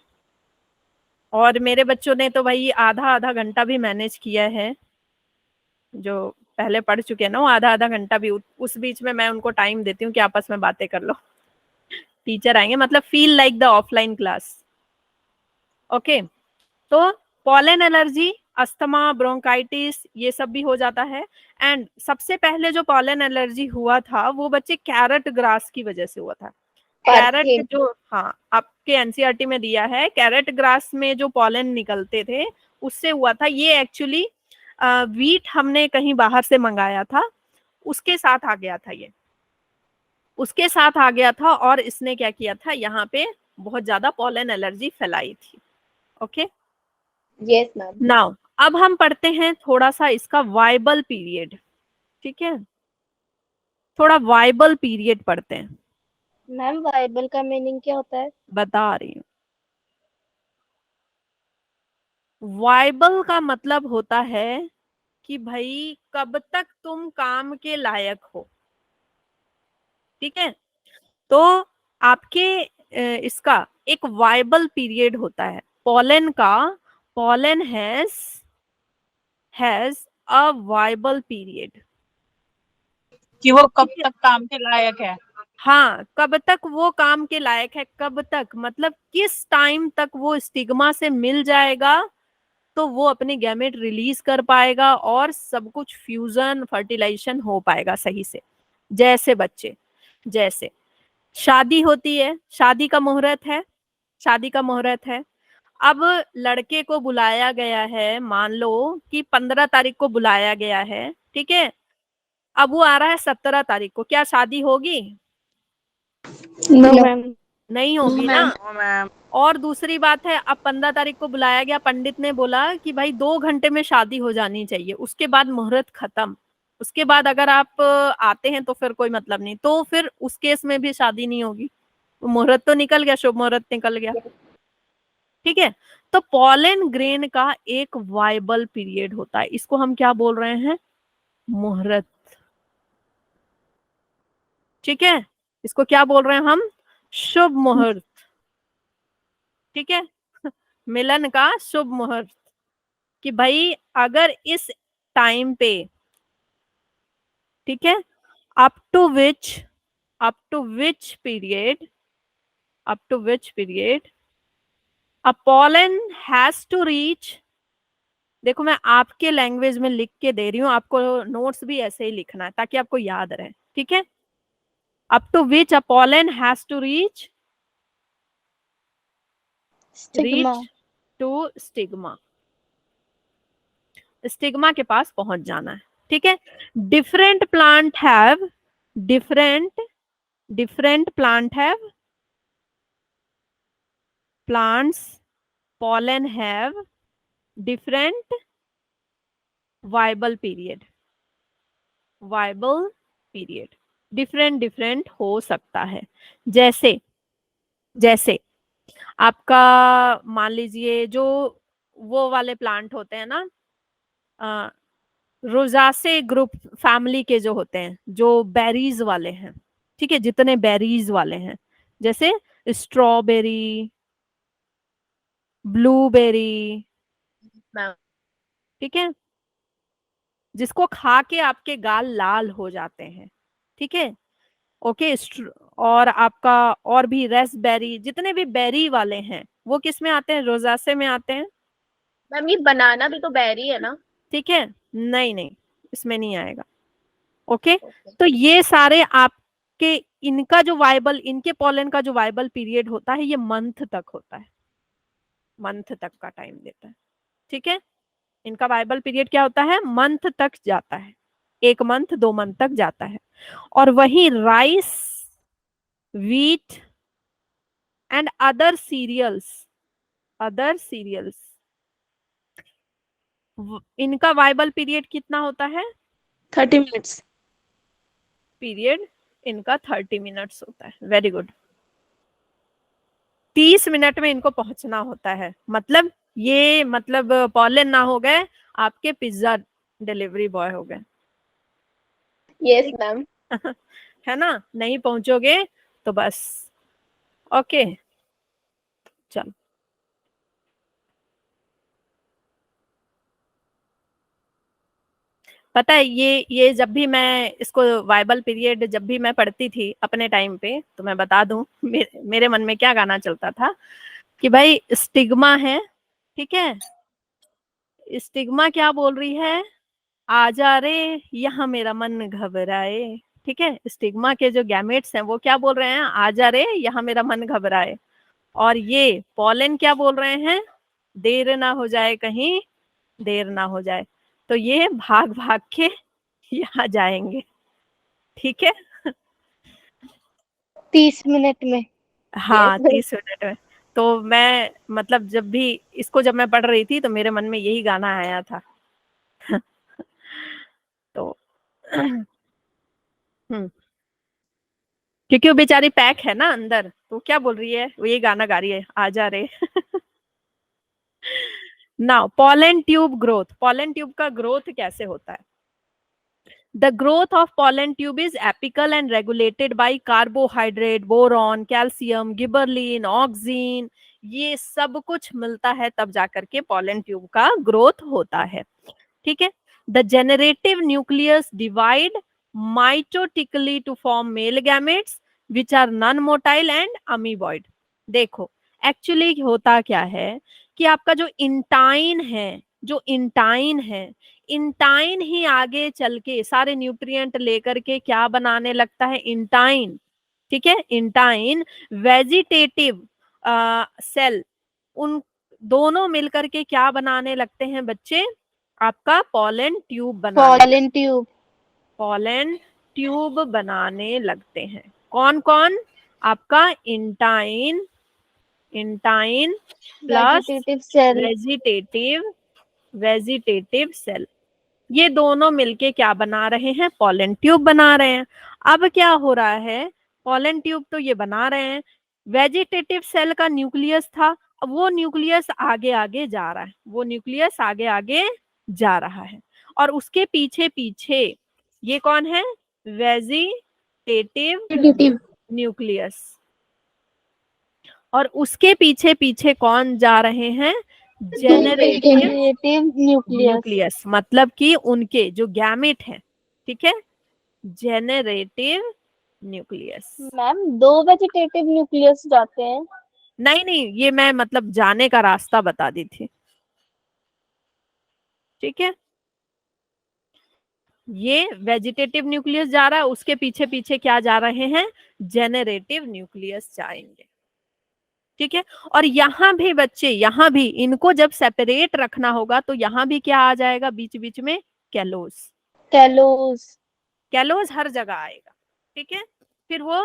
और मेरे बच्चों ने तो भाई आधा आधा घंटा भी मैनेज किया है, जो पहले पढ़ चुके हैं ना, वो आधा आधा घंटा भी, उस बीच में मैं उनको टाइम देती हूँ कि आपस में बातें कर लो, टीचर आएंगे, मतलब feel like the offline class. Okay, तो पॉलन एलर्जी, अस्थमा, ब्रोंकाइटिस, ये सब भी हो जाता है। एंड सबसे पहले जो पॉलन एलर्जी हुआ था वो बच्चे कैरेट ग्रास की वजह से हुआ था। कैरेट जो, हाँ आपके एनसीईआरटी में दिया है, कैरेट ग्रास में जो पॉलन निकलते थे उससे हुआ था। ये एक्चुअली वीट हमने कहीं बाहर से मंगाया था, उसके साथ आ गया था, ये उसके साथ आ गया था, और इसने क्या किया था, यहाँ पे बहुत ज्यादा पॉलन एलर्जी फैलाई थी। Okay, yes ma'am. नाउ अब हम पढ़ते हैं थोड़ा सा इसका वाइबल पीरियड। ठीक है, थोड़ा वाइबल पीरियड पढ़ते हैं। मैम वाइबल का मीनिंग क्या होता है? बता रही हूँ, वाइबल का मतलब होता है कि भाई कब तक तुम काम के लायक हो, ठीक है। तो आपके इसका एक वाइबल पीरियड होता है पोलन का। Pollen has a viable period, कि वो कब ठीक है। तक काम के लायक है। हाँ, कब तक वो काम के लायक है, कब तक मतलब किस टाइम तक वो स्टिग्मा से मिल जाएगा तो वो अपने गैमेट रिलीज कर पाएगा और सब कुछ फ्यूजन फर्टिलाइजेशन हो पाएगा सही से। जैसे बच्चे, जैसे शादी होती है, शादी का मुहूर्त है, शादी का मुहूर्त है। अब लड़के को बुलाया गया है, मान लो कि 15 तारीख को बुलाया गया है, ठीक है। अब वो आ रहा है 17 तारीख को, क्या शादी होगी? No ma'am. नहीं होगी ना। मैम और दूसरी बात है, अब 15 तारीख को बुलाया गया, पंडित ने बोला कि भाई 2 घंटे में शादी हो जानी चाहिए, उसके बाद मुहूर्त खत्म। उसके बाद अगर आप आते हैं तो फिर कोई मतलब नहीं, तो फिर उस केस में भी शादी नहीं होगी। मुहूर्त तो निकल गया, शुभ मुहूर्त निकल गया, ठीक है। तो पॉलन ग्रेन का एक वाइबल पीरियड होता है, इसको हम क्या बोल रहे हैं? मुहूर्त, ठीक है। इसको क्या बोल रहे हैं हम? शुभ मुहूर्त, ठीक है। मिलन का शुभ मुहूर्त, कि भाई अगर इस टाइम पे, ठीक है, up to which period, up to which period a pollen has to reach, देखो मैं आपके लैंग्वेज में लिख के दे रही हूँ, आपको नोट्स भी ऐसे ही लिखना है ताकि आपको याद रहे, ठीक है। Up to which a pollen has to reach stigma. To stigma, stigma के पास पहुंच जाना है, ठीक है। Different plant have different plant have plants pollen have different viable period, viable period different हो सकता है। जैसे जैसे आपका मान लीजिए जो वो वाले प्लांट होते हैं ना, रोजासे ग्रुप फैमिली के जो होते हैं, जो बेरीज वाले हैं, ठीक है, जितने बेरीज वाले हैं, जैसे स्ट्रॉबेरी, ब्लूबेरी, मैम ठीक है, जिसको खा के आपके गाल लाल हो जाते हैं, ठीक है। ओके, और आपका और भी रेस्पबेरी, जितने भी बेरी वाले हैं वो किस में आते हैं? रोजासे में आते हैं, मैम ये बनाना भी तो बेरी है ना? ठीक है। नहीं नहीं, इसमें नहीं आएगा। ओके, तो ये सारे आपके, इनका जो वाइबल, इनके पॉलन का जो वाइबल पीरियड होता है ये मंथ तक होता है, मंथ तक का टाइम देता है, ठीक है। इनका वाइबल पीरियड क्या होता है? मंथ तक जाता है, 1 मंथ 2 मंथ तक जाता है। और वही rice, wheat and other cereals इनका वाइबल पीरियड कितना होता है? 30 मिनट्स। पीरियड इनका 30 मिनट्स होता है। Very good. 30 मिनट में इनको पहुंचना होता है, मतलब ये मतलब पॉलन ना हो गए, आपके पिज्जा डिलीवरी बॉय हो गए। Yes ma'am. है ना, नहीं पहुंचोगे तो बस। ओके, चलो। पता है ये जब भी मैं इसको वाइबल पीरियड जब भी मैं पढ़ती थी अपने टाइम पे, तो मैं बता दूं मेरे मन में क्या गाना चलता था कि भाई स्टिग्मा है, ठीक है, स्टिग्मा क्या बोल रही है? आजा रे यहाँ मेरा मन घबराए, ठीक है। स्टिग्मा के जो गैमेट्स हैं वो क्या बोल रहे हैं? आजा रे यहाँ मेरा मन घबराए। और ये पॉलन क्या बोल रहे हैं? देर ना हो जाए कहीं, देर ना हो जाए। तो ये भाग भाग के यहाँ जाएंगे, ठीक है। 30 मिनट में। हाँ, यस 30 मिनट में। तो मैं मतलब जब भी इसको जब मैं पढ़ रही थी तो मेरे मन में यही गाना आया था। तो हम्म, क्योंकि वो बेचारी पैक है ना अंदर, तो क्या बोल रही है? वो ये गाना गा रही है, आजा रे। Now pollen tube growth, pollen tube का ग्रोथ कैसे होता है? The growth of pollen tube is apical and regulated by carbohydrate, boron, calcium, gibberellin, auxin. ये सब कुछ मिलता है तब जाकर के pollen tube का growth होता है. ठीक है. The generative nucleus divide mitotically to form male gametes which are non-motile and amoeboid. देखो एक्चुअली होता क्या है कि आपका जो इंटाइन है, जो इंटाइन है, इंटाइन ही आगे चल के सारे न्यूट्रिएंट लेकर के क्या बनाने लगता है? इंटाइन. ठीक है. इंटाइन वेजिटेटिव सेल, उन दोनों मिलकर के क्या बनाने लगते हैं बच्चे? आपका pollen tube pollen tube, pollen tube बनाने लगते हैं. कौन कौन? आपका intine, intine plus vegetative cell, vegetative cell, ये दोनों मिलके क्या बना रहे हैं? पॉलन ट्यूब बना रहे हैं. अब क्या हो रहा है? पॉलन ट्यूब तो ये बना रहे हैं, वेजिटेटिव सेल का न्यूक्लियस था, अब वो न्यूक्लियस आगे आगे जा रहा है, वो न्यूक्लियस आगे आगे जा रहा है, और उसके पीछे पीछे ये कौन है? Vegetative nucleus. और उसके पीछे पीछे कौन जा रहे हैं? Generative nucleus. मतलब कि उनके जो गैमेट हैं, ठीक है, generative nucleus. Ma'am 2 vegetative nucleus जाते हैं. नहीं नहीं, ये मैं मतलब जाने का रास्ता बता दी थी. ठीक है, ये वेजिटेटिव न्यूक्लियस जा रहा है, उसके पीछे पीछे क्या जा रहे हैं? जेनरेटिव न्यूक्लियस जाएंगे. ठीक है. और यहाँ भी बच्चे, यहाँ भी इनको जब सेपरेट रखना होगा तो यहाँ भी क्या आ जाएगा बीच बीच में? कैलोज. कैलोज, कैलोज हर जगह आएगा. ठीक है. फिर वो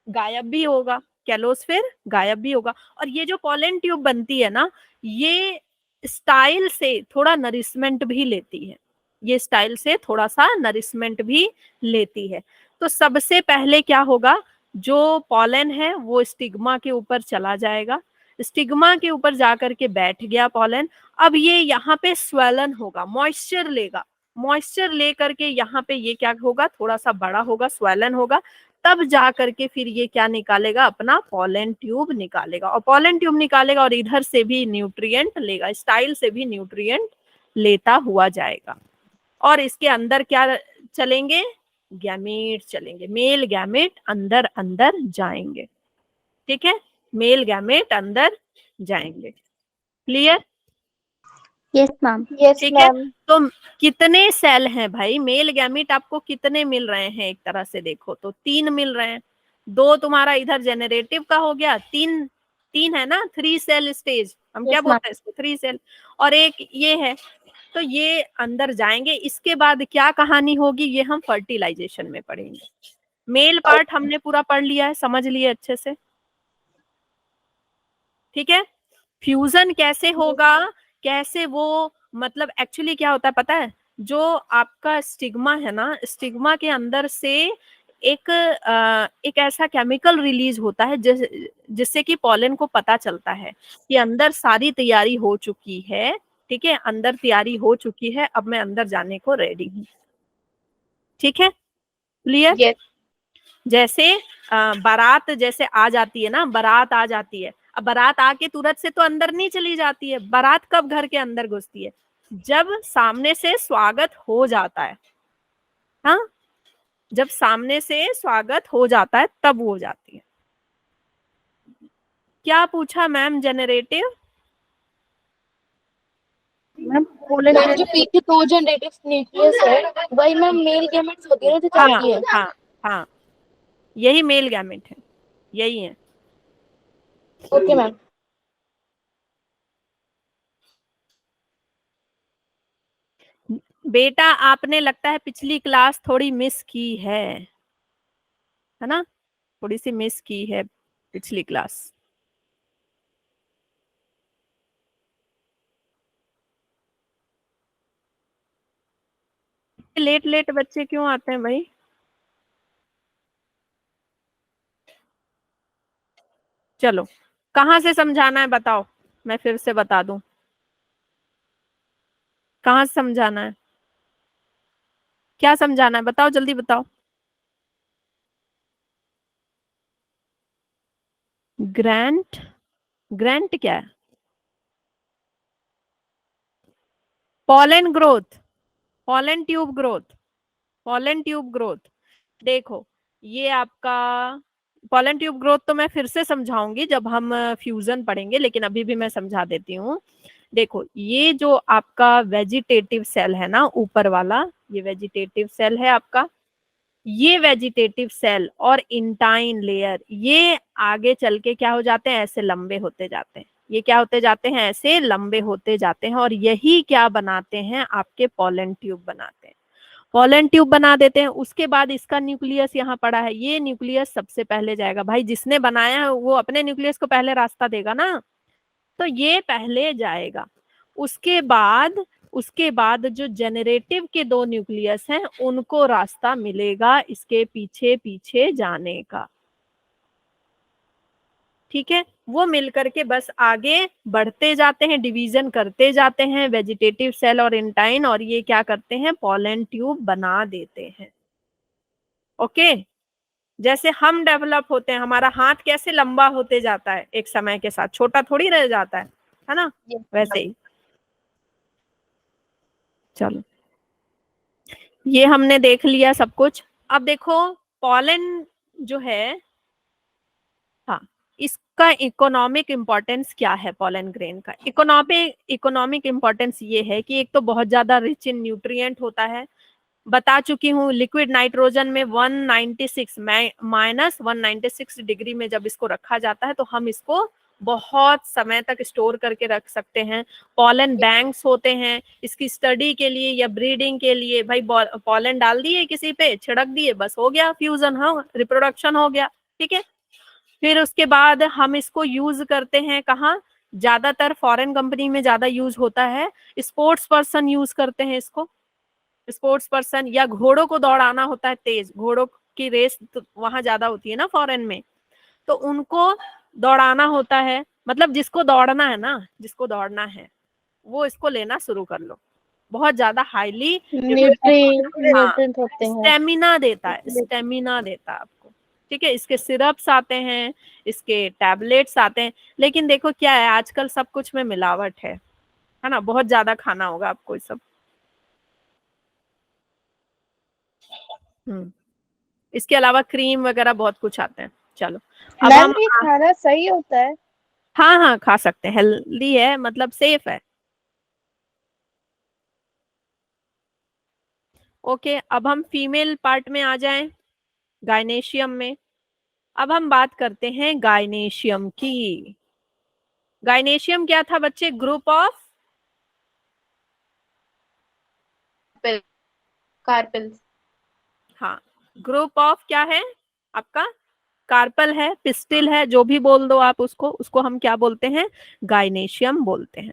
गायब भी होगा, कैलोज फिर गायब भी होगा. और ये जो पॉलन ट्यूब बनती है ना, ये स्टाइल से थोड़ा नरिशमेंट भी लेती है, ये स्टाइल से थोड़ा सा नरिशमेंट भी लेती है. तो सबसे पहले क्या होगा? जो पॉलन है वो स्टिग्मा के ऊपर चला जाएगा, स्टिग्मा के ऊपर जाकर के बैठ गया पॉलन. अब ये यहाँ पे स्वेलन होगा, मॉइस्चर लेगा, मॉइस्चर लेकर के यहाँ पे ये क्या होगा? थोड़ा सा बड़ा होगा, स्वेलन होगा. तब जा करके फिर ये क्या निकालेगा? अपना पॉलन ट्यूब निकालेगा, और पॉलन ट्यूब निकालेगा और इधर से भी न्यूट्रिएंट लेगा, स्टाइल से भी न्यूट्रिएंट लेता हुआ जाएगा. और इसके अंदर क्या चलेंगे? गैमेट चलेंगे, मेल गैमेट अंदर अंदर जाएंगे. ठीक है, मेल गैमेट अंदर जाएंगे. क्लियर? यस मैम, यस ठीक है. मैम. तो कितने सेल हैं भाई? मेल गैमेट आपको कितने मिल रहे हैं? एक तरह से देखो तो 3 मिल रहे हैं. 2 तुम्हारा इधर जेनरेटिव का हो गया, 3 है ना, 3 सेल स्टेज, हम क्या बोलते हैं इसको? 3 सेल. और एक ये है, तो ये अंदर जाएंगे. इसके बाद क्या कहानी होगी ये हम फर्टिलाइजेशन में पढ़ेंगे. मेल पार्ट हमने पूरा पढ़ लिया है, समझ लिए अच्छे से. ठीक है. फ्यूजन कैसे होगा, कैसे वो मतलब एक्चुअली क्या होता है पता है? जो आपका स्टिग्मा है ना, स्टिग्मा के अंदर से एक ऐसा केमिकल रिलीज होता है जिससे कि पॉलन को पता चलता है कि अंदर सारी तैयारी हो चुकी है. ठीक है, अंदर तैयारी हो चुकी है, अब मैं अंदर जाने को रेडी हूँ. ठीक है, क्लियर? Yes. जैसे बारात जैसे आ जाती है ना, बारात आ जाती है, अब बारात आके तुरंत से तो अंदर नहीं चली जाती है. बारात कब घर के अंदर घुसती है? जब सामने से स्वागत हो जाता है. हाँ, जब सामने से स्वागत हो जाता है तब वो जाती है. क्या पूछा मैम? जेनरेटिव मैम पॉलन जो पीछे 2 जनरेटिव न्यूक्लियस है वही मैम मेल गैमेट्स होती है जो जाती है. हाँ हाँ, यही मेल गैमेट है, यही है. Okay ma'am. बेटा आपने लगता है पिछली क्लास थोड़ी मिस की है ना? थोड़ी सी मिस की है पिछली क्लास. लेट लेट बच्चे क्यों आते हैं भाई? चलो, कहाँ से समझाना है बताओ, मैं फिर से बता दूं. कहाँ से समझाना है, क्या समझाना है, बताओ जल्दी बताओ। ग्रैंट, ग्रैंट क्या है? Pollen growth, pollen tube growth, pollen tube growth. देखो ये आपका पॉलन ट्यूब ग्रोथ तो मैं फिर से समझाऊंगी जब हम फ्यूजन पढ़ेंगे, लेकिन अभी भी मैं समझा देती हूँ। देखो ये जो आपका वेजिटेटिव सेल है ना ऊपर वाला, ये वेजिटेटिव सेल है आपका, ये वेजिटेटिव सेल और इंटाइन लेयर ये आगे चल के क्या हो जाते हैं, ऐसे लंबे होते जाते हैं। ये क्या होते जाते हैं, ऐसे लंबे होते जाते हैं, और यही क्या बनाते हैं, आपके पॉलन ट्यूब बनाते हैं। पॉलन ट्यूब बना देते हैं। उसके बाद इसका न्यूक्लियस यहाँ पड़ा है, ये न्यूक्लियस सबसे पहले जाएगा। भाई जिसने बनाया है वो अपने न्यूक्लियस को पहले रास्ता देगा ना, तो ये पहले जाएगा। उसके बाद जो जेनरेटिव के दो न्यूक्लियस हैं उनको रास्ता मिलेगा इसके पीछे पीछे जाने का। ठीक है, वो मिलकर के बस आगे बढ़ते जाते हैं, डिवीजन करते जाते हैं वेजिटेटिव सेल और इंटाइन, और ये क्या करते हैं, पॉलन ट्यूब बना देते हैं। ओके, जैसे हम डेवलप होते हैं, हमारा हाथ कैसे लंबा होते जाता है एक समय के साथ, छोटा थोड़ी रह जाता है ना, वैसे ही। चलो ये हमने देख लिया सब कुछ। अब देखो पॉलन जो है, हाँ, इसका इकोनॉमिक इंपॉर्टेंस क्या है, पॉलन ग्रेन का इकोनॉमिक इंपॉर्टेंस ये है कि एक तो बहुत ज्यादा रिच इन न्यूट्रिएंट होता है, बता चुकी हूँ। लिक्विड नाइट्रोजन में 196 -196 डिग्री में जब इसको रखा जाता है तो हम इसको बहुत समय तक स्टोर करके रख सकते हैं। पॉलन बैंक्स होते हैं इसकी स्टडी के लिए या ब्रीडिंग के लिए। भाई पॉलन डाल दिए किसी पे, छिड़क दिए, बस हो गया फ्यूजन, हाँ रिप्रोडक्शन हो गया। ठीक है, फिर उसके बाद हम इसको यूज करते हैं कहाँ, ज्यादातर फॉरेन कंपनी में ज्यादा यूज होता है, स्पोर्ट्स पर्सन यूज करते हैं इसको। स्पोर्ट्स पर्सन या घोड़ों को दौड़ाना होता है तेज, घोड़ों की रेस तो वहां ज्यादा होती है ना फॉरेन में, तो उनको दौड़ाना होता है। मतलब जिसको दौड़ना है ना, जिसको दौड़ना है वो इसको लेना शुरू कर लो। बहुत ज्यादा हाईली न्यूट्रिएंट होते हैं। स्टेमिना देता है, स्टेमिना देता है आपको। ठीक है, इसके सिरप्स आते हैं, इसके टैबलेट्स आते हैं, लेकिन देखो क्या है आजकल सब कुछ में मिलावट है ना, बहुत ज्यादा खाना होगा आपको ये सब। इसके अलावा क्रीम वगैरह बहुत कुछ आते हैं। चलो अब मैम हम, ये खाना सही होता है? हाँ हाँ खा सकते हैं, हेल्दी है, मतलब सेफ है। ओके, अब हम फीमेल पार्ट में आ जाएं, गायनेशियम में। अब हम बात करते हैं गायनेशियम की। गायनेशियम क्या था बच्चे, ग्रुप ऑफ कार्पेल्स। हाँ, ग्रुप ऑफ क्या है आपका, कार्पल है, पिस्टिल है, जो भी बोल दो आप उसको हम क्या बोलते हैं, गायनेशियम बोलते हैं।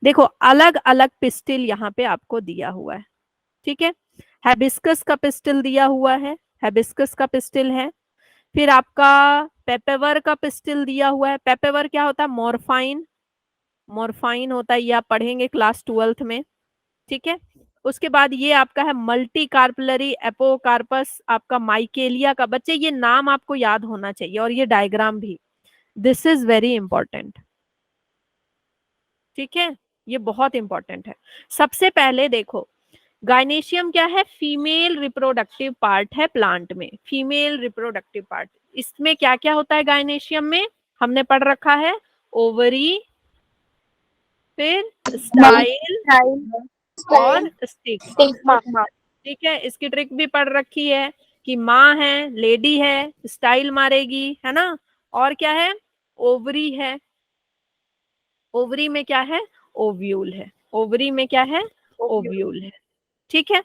देखो अलग अलग पिस्टिल यहाँ पे आपको दिया हुआ है। ठीक है, हैबिस्कस का पिस्टिल दिया हुआ है, हैबिस्कस का पिस्टिल है। फिर आपका पेपेवर का पिस्टिल दिया हुआ है। पेपेवर क्या होता है, मॉर्फाइन, मॉर्फाइन होता है, ये आप पढ़ेंगे क्लास 12th में। ठीक है, उसके बाद ये आपका है मल्टी कार्पलरी एपोकार्पस, आपका माइकेलिया का। बच्चे ये नाम आपको याद होना चाहिए और ये डायग्राम भी, दिस इज वेरी इंपॉर्टेंट। ठीक है, ये बहुत इंपॉर्टेंट है। सबसे पहले देखो गायनेशियम क्या है, फीमेल रिप्रोडक्टिव पार्ट है प्लांट में, फीमेल रिप्रोडक्टिव पार्ट। इसमें क्या क्या होता है गायनेशियम में, हमने पढ़ रखा है, ओवरी, फिर स्टाइल और स्टिग्मा। स्टिग्मा। ठीक है, इसकी ट्रिक भी पढ़ रखी है कि माँ है, लेडी है, स्टाइल मारेगी, है ना। और क्या है, ओवरी है, ओवरी में क्या है, ओव्यूल है, ओवरी में क्या है, ओव्यूल है। ठीक है,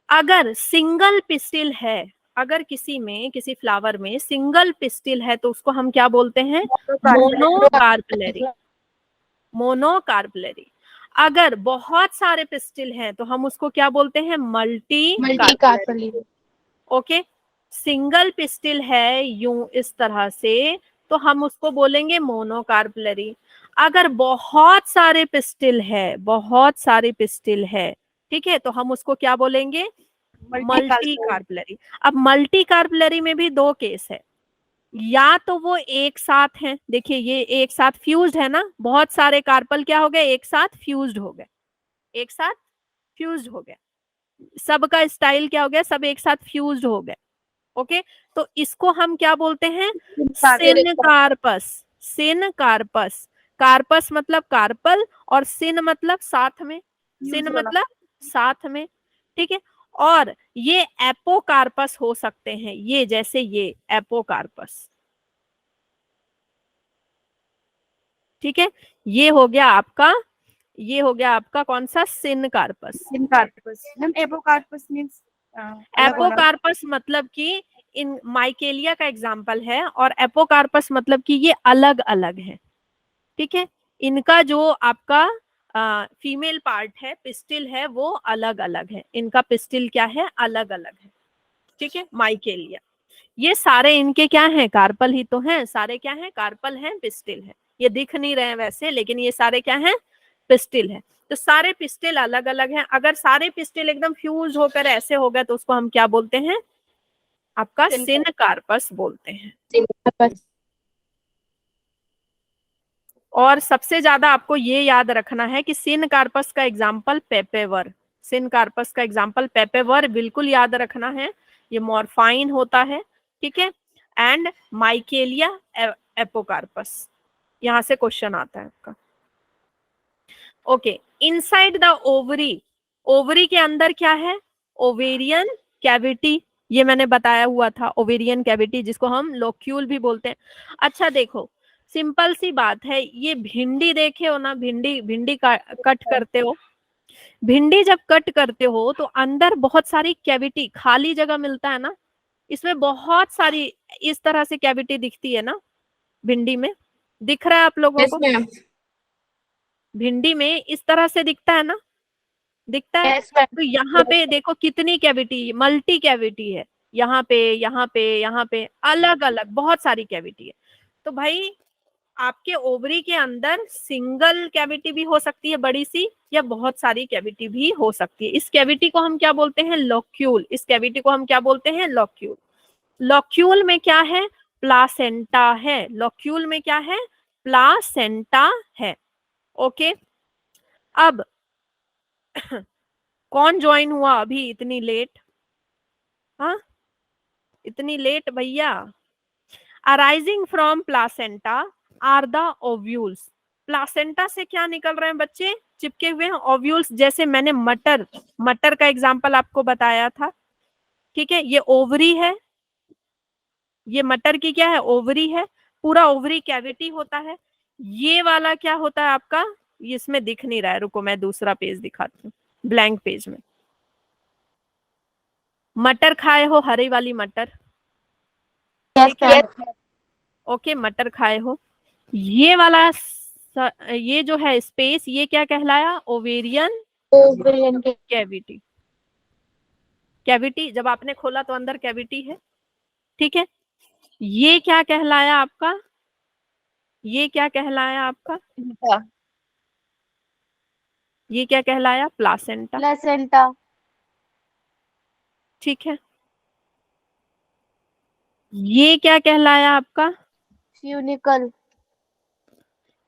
अगर सिंगल पिस्टिल है, अगर किसी में, किसी फ्लावर में सिंगल पिस्टिल है तो उसको हम क्या बोलते हैं, मोनोकार्पलरी, मोनोकार्पलरी। अगर बहुत सारे पिस्टिल हैं तो हम उसको क्या बोलते हैं, multi carpellary. Okay, single pistil है यूं इस तरह से तो हम उसको बोलेंगे मोनोकार्पलरी। अगर बहुत सारे पिस्टिल है, बहुत सारे पिस्टिल है, ठीक है, तो हम उसको क्या बोलेंगे? Multi carpellary. अब मल्टी कार्पलरी में भी दो केस है, या तो वो एक साथ हैं, देखिए ये एक साथ फ्यूज्ड है ना, बहुत सारे कार्पल क्या हो गए? एक साथ फ्यूज्ड हो गए, एक साथ फ्यूज्ड हो गए, सबका स्टाइल क्या हो गया? सब एक साथ फ्यूज्ड हो गए। ओके, तो इसको हम क्या बोलते हैं? सिन कार्पस। सिन कार्पस, कार्पस मतलब कार्पल, और सिन मतलब साथ में, सिन मतलब साथ में, ठीक है। और ये एपोकार्पस हो सकते हैं, ये जैसे ये एपोकार्पस, ठीक है। ये हो गया आपका, ये हो गया आपका कौन सा? Syncarpous. Ma'am apocarpous means apocarpous मतलब कि इन माइकेलिया का एग्जाम्पल है, और एपोकार्पस मतलब कि ये अलग अलग है, ठीक है। इनका जो आपका फीमेल पार्ट है, पिस्टिल है, वो अलग अलग है, इनका पिस्टिल क्या है? अलग अलग है, ठीक है। माइकेलिया, ये सारे इनके क्या हैं? कार्पल ही तो हैं, सारे क्या हैं? कार्पल हैं, पिस्टिल है। ये दिख नहीं रहे हैं वैसे, लेकिन ये सारे क्या हैं? पिस्टिल है। तो सारे पिस्टिल अलग अलग हैं। अगर सारे पिस्टिल एकदम फ्यूज होकर ऐसे हो गए तो उसको हम क्या बोलते हैं? आपका सिन कार्पस बोलते हैं। और सबसे ज्यादा आपको ये याद रखना है कि सिन कार्पस का एग्जाम्पल पेपेवर, सिन कार्पस का एग्जाम्पल पेपेवर बिल्कुल याद रखना है, ये मॉर्फाइन होता है, ठीक है। एंड माइकेलिया एपोकार्पस, यहां से क्वेश्चन आता है आपका। Okay, inside the ovary, ovary के अंदर क्या है? ओवेरियन कैविटी, ये मैंने बताया हुआ था, ओवेरियन कैविटी जिसको हम लोक्यूल भी बोलते हैं। अच्छा देखो, सिंपल सी बात है, ये भिंडी देखे हो ना, भिंडी, भिंडी कट करते हो, भिंडी जब कट करते हो तो अंदर बहुत सारी कैविटी, खाली जगह मिलता है ना, इसमें बहुत सारी इस तरह से कैविटी दिखती है ना, भिंडी में दिख रहा है आप लोगों को? भिंडी में इस तरह से दिखता है ना, दिखता है। तो यहाँ पे देखो कितनी कैविटी, मल्टी कैविटी है, यहाँ पे, यहाँ पे, यहाँ पे, अलग अलग बहुत सारी कैविटी है। तो भाई आपके ओवरी के अंदर सिंगल कैविटी भी हो सकती है बड़ी सी, या बहुत सारी कैविटी भी हो सकती है। इस कैविटी को हम क्या बोलते हैं? लोक्यूल। इस कैविटी को हम क्या बोलते हैं? लोक्यूल। लोक्यूल में क्या है? प्लासेंटा है। लोक्यूल में क्या है? प्लासेंटा है। ओके, अब कौन ज्वाइन हुआ अभी इतनी लेट? हाँ, इतनी लेट भैया। Arising from placenta are the ovules. Placenta से क्या निकल रहे हैं बच्चे? चिपके हुए हैं ओव्यूल्स। जैसे मैंने मटर, मटर का एग्जांपल आपको बताया था, ठीक है। ये ओवरी है, ये मटर की क्या है? ओवरी है, पूरा ओवरी कैविटी होता है। ये वाला क्या होता है आपका? इसमें दिख नहीं रहा है, रुको मैं दूसरा पेज दिखाती हूँ, ब्लैंक पेज में। मटर खाए हो? हरी वाली मटर, ठीक है। ओके, मटर खाए हो। ये वाला ये जो है स्पेस, ये क्या कहलाया? Ovarian cavity. कैविटी जब आपने खोला तो अंदर कैविटी है, ठीक है। ये क्या कहलाया आपका? ये क्या कहलाया आपका? ये क्या कहलाया? Placenta, placenta. ठीक है। ये क्या कहलाया आपका? फ्यूनिकल।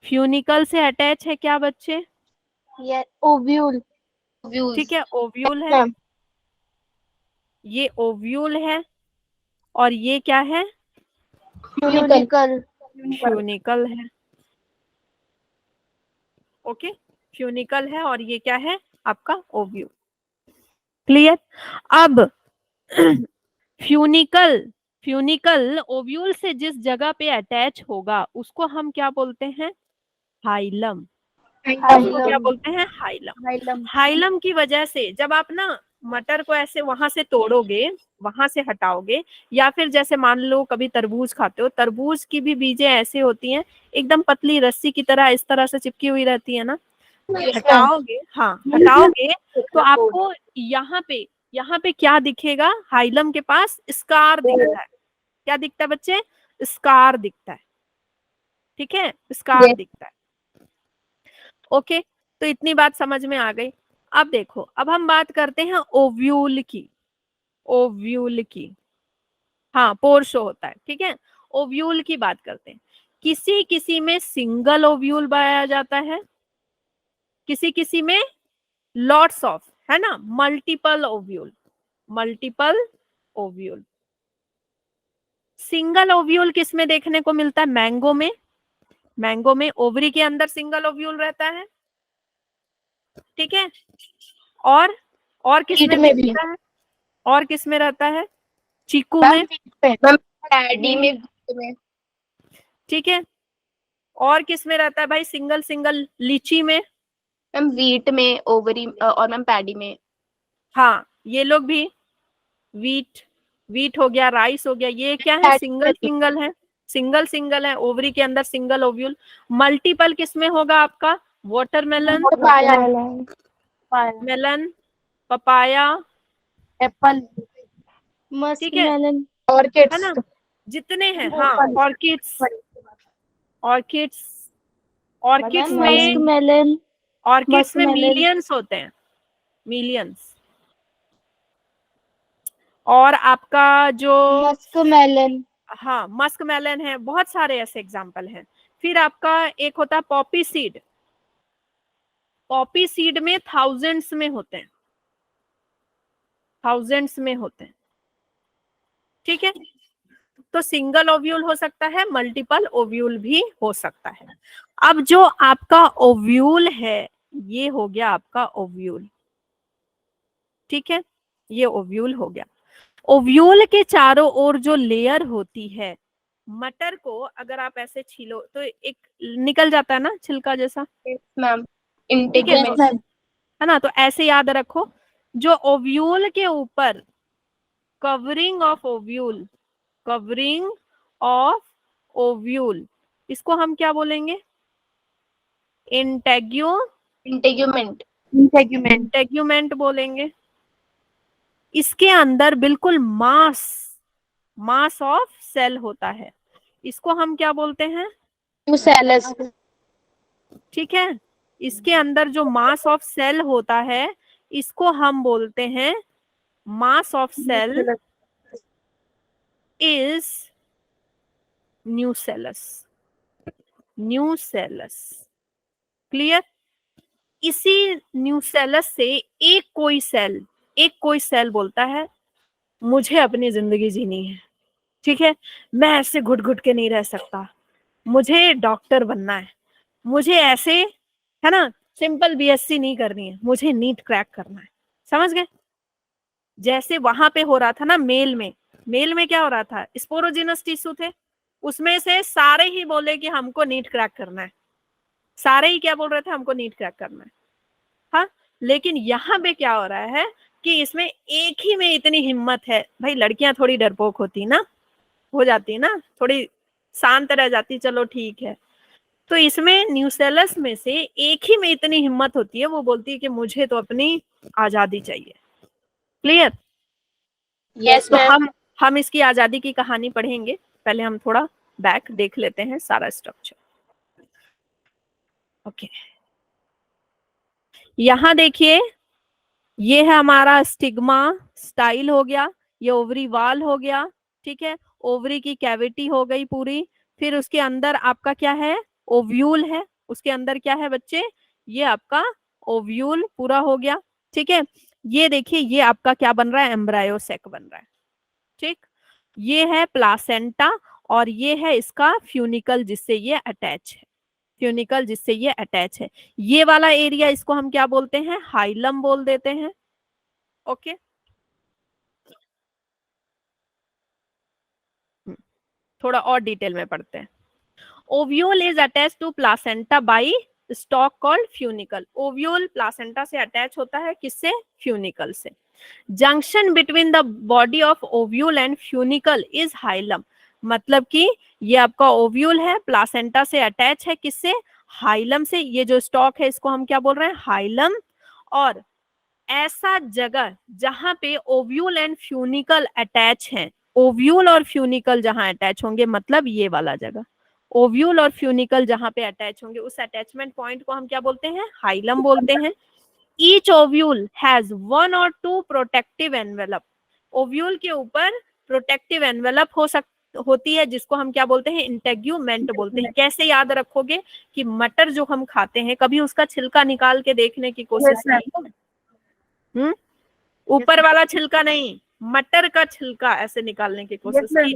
फ्यूनिकल से अटैच है क्या बच्चे? ये ओव्यूल। ठीक है, ओव्यूल है, ये ओव्यूल है, और ये क्या है? फ्यूनिकल। फ्यूनिकल है। ओके, फ्यूनिकल है, और ये क्या है? आपका ओव्यूल। क्लियर? अब फ्यूनिकल, फ्यूनिकल ओव्यूल से जिस जगह पे अटैच होगा उसको हम क्या बोलते हैं? हाइलम। उसको क्या बोलते हैं? हाइलम। हाइलम की वजह से जब आप ना मटर को ऐसे वहां से तोड़ोगे, वहां से हटाओगे, या फिर जैसे मान लो कभी तरबूज खाते हो, तरबूज की भी बीजें ऐसे होती हैं, एकदम पतली रस्सी की तरह इस तरह से चिपकी हुई रहती है ना, हटाओगे, हाँ हटाओगे, तो आपको यहाँ पे क्या दिखेगा? हाइलम के पास स्कार दिखता है। क्या दिखता है बच्चे? स्कार दिखता है, ठीक है, स्कार दिखता है। ओके, तो इतनी बात समझ में आ गई। अब देखो, अब हम बात करते हैं ओव्यूल की। ओव्यूल की, हाँ पोर शो होता है, ठीक है। ओव्यूल की बात करते हैं। किसी किसी में सिंगल ओव्यूल पाया जाता है, किसी किसी में लॉट्स ऑफ, है ना, multiple ovule. Multiple ovule. Single ovule किस में देखने को मिलता है? मैंगो में। मैंगो में ओवरी के अंदर सिंगल ओव्यूल रहता है, ठीक है। और किस ईट में में भी। रहता है? और किस में रहता है? चीकू मैम में, मैम पैडी में ठीक है। और किस में रहता है भाई सिंगल सिंगल? लीची में। मैम वीट में, ओवरी और मैम पैडी में। हाँ ये लोग भी, वीट, वीट हो गया, राइस हो गया, ये क्या है? सिंगल सिंगल है, सिंगल सिंगल है, ओवरी के अंदर सिंगल ओव्यूल। मल्टीपल किस में होगा आपका? वाटरमेलन, पाया मेलन, पपाया, एप्पल, ठीक है, मस्कमेलन, है ऑर्किड्स। ना, जितने हैं। हाँ ऑर्किड्स, ऑर्किड्स, ऑर्किड्स में, मस्कमेलन, ऑर्किड्स में मस्कमेलन। मिलियंस होते हैं, मिलियंस। और आपका जो, मस्कमेलन, हाँ मस्क मेलन है, बहुत सारे ऐसे एग्जाम्पल हैं। फिर आपका एक होता है पॉपी सीड। पॉपी सीड में थाउजेंड्स में होते हैं, थाउजेंड्स में होते हैं, ठीक है। तो सिंगल ओव्यूल हो सकता है, मल्टीपल ओव्यूल भी हो सकता है। अब जो आपका ओव्यूल है, ये हो गया आपका ओव्यूल, ठीक है, ये ओव्यूल हो गया। ओव्यूल के चारों ओर जो लेयर होती है, मटर को अगर आप ऐसे छीलो तो एक निकल जाता है ना छिलका जैसा, मैम ठीक है, इंटीग्रेशन। है ना। तो ऐसे याद रखो, जो ओव्यूल के ऊपर covering of ovule, covering of ovule, इसको हम क्या बोलेंगे? इंटेग्यूमेंट। इंटेग्यूमेंट बोलेंगे। इसके अंदर बिल्कुल मास, मास ऑफ सेल होता है, इसको हम क्या बोलते हैं? न्यूसेलस, ठीक है, इसके अंदर जो मास ऑफ सेल होता है, इसको हम बोलते हैं, mass of cell is nucellus. Nucellus, clear. इसी न्यूसेलस से एक कोई सेल बोलता है मुझे अपनी जिंदगी जीनी है, ठीक है, मैं ऐसे घुट घुट के नहीं रह सकता, मुझे डॉक्टर बनना है, मुझे ऐसे, है ना, सिंपल बीएससी नहीं करनी है, मुझे नीट क्रैक करना है। समझ गए? जैसे वहां पे हो रहा था ना मेल में क्या हो रहा था? स्पोरोजिनस टिश्यू थे, उसमें से सारे ही बोले कि हमको नीट क्रैक करना है, सारे ही क्या बोल रहे थे? हमको नीट क्रैक करना है। हाँ, लेकिन यहाँ पे क्या हो रहा है कि इसमें एक ही में इतनी हिम्मत है, भाई लड़कियां थोड़ी डरपोक होती ना, हो जाती ना, थोड़ी शांत रह जाती, चलो ठीक है। तो इसमें न्यूसेलस में से एक ही में इतनी हिम्मत होती है, वो बोलती है कि मुझे तो अपनी आजादी चाहिए। क्लियर? यस तो मैम। हम इसकी आजादी की कहानी पढ़ेंगे, पहले हम थोड़ा बैक देख लेते हैं सारा स्ट्रक्चर। ओके, यहां देखिए, ये है हमारा स्टिग्मा स्टाइल हो गया, ये ओवरी वाल हो गया, ठीक है, ओवरी की कैविटी हो गई पूरी। फिर उसके अंदर आपका क्या है? ओव्यूल है, उसके अंदर क्या है बच्चे? ये आपका ओव्यूल पूरा हो गया, ठीक है। ये देखिए, ये आपका क्या बन रहा है? एम्ब्रायो सेक बन रहा है, ठीक। ये है प्लासेंटा, और ये है इसका फ्यूनिकल जिससे ये अटैच है, फ्यूनिकल जिससे ये अटैच है। ये वाला एरिया, इसको हम क्या बोलते हैं? हाइलम बोल देते हैं। ओके, थोड़ा और डिटेल में पढ़ते हैं। Ovule is attach to placenta by stalk called funicle. Ovule placenta से अटैच होता है, किससे? फ्यूनिकल से। Junction between the body of ovule and funicle is hilum, मतलब कि ये आपका ओव्यूल है, प्लासेंटा से अटैच है, किससे? हाइलम से। ये जो स्टॉक है इसको हम क्या बोल रहे हैं? हाइलम। और ऐसा जगह जहां पे ओव्यूल एंड फ्यूनिकल अटैच हैं, ओव्यूल और फ्यूनिकल जहां अटैच होंगे, मतलब ये वाला जगह, ओव्यूल और फ्यूनिकल जहां पे अटैच होंगे उस अटैचमेंट पॉइंट को हम क्या बोलते हैं, हाइलम बोलते हैं। Each ovule has 1 or 2 protective envelope. Ovule के ऊपर प्रोटेक्टिव एनवेलप होती है जिसको हम क्या बोलते हैं, इंटेग्यूमेंट बोलते हैं। कैसे याद रखोगे कि मटर जो हम खाते हैं कभी उसका छिलका निकाल के देखने की कोशिश की? ऊपर वाला छिलका नहीं, मटर का छिलका ऐसे निकालने की कोशिश की,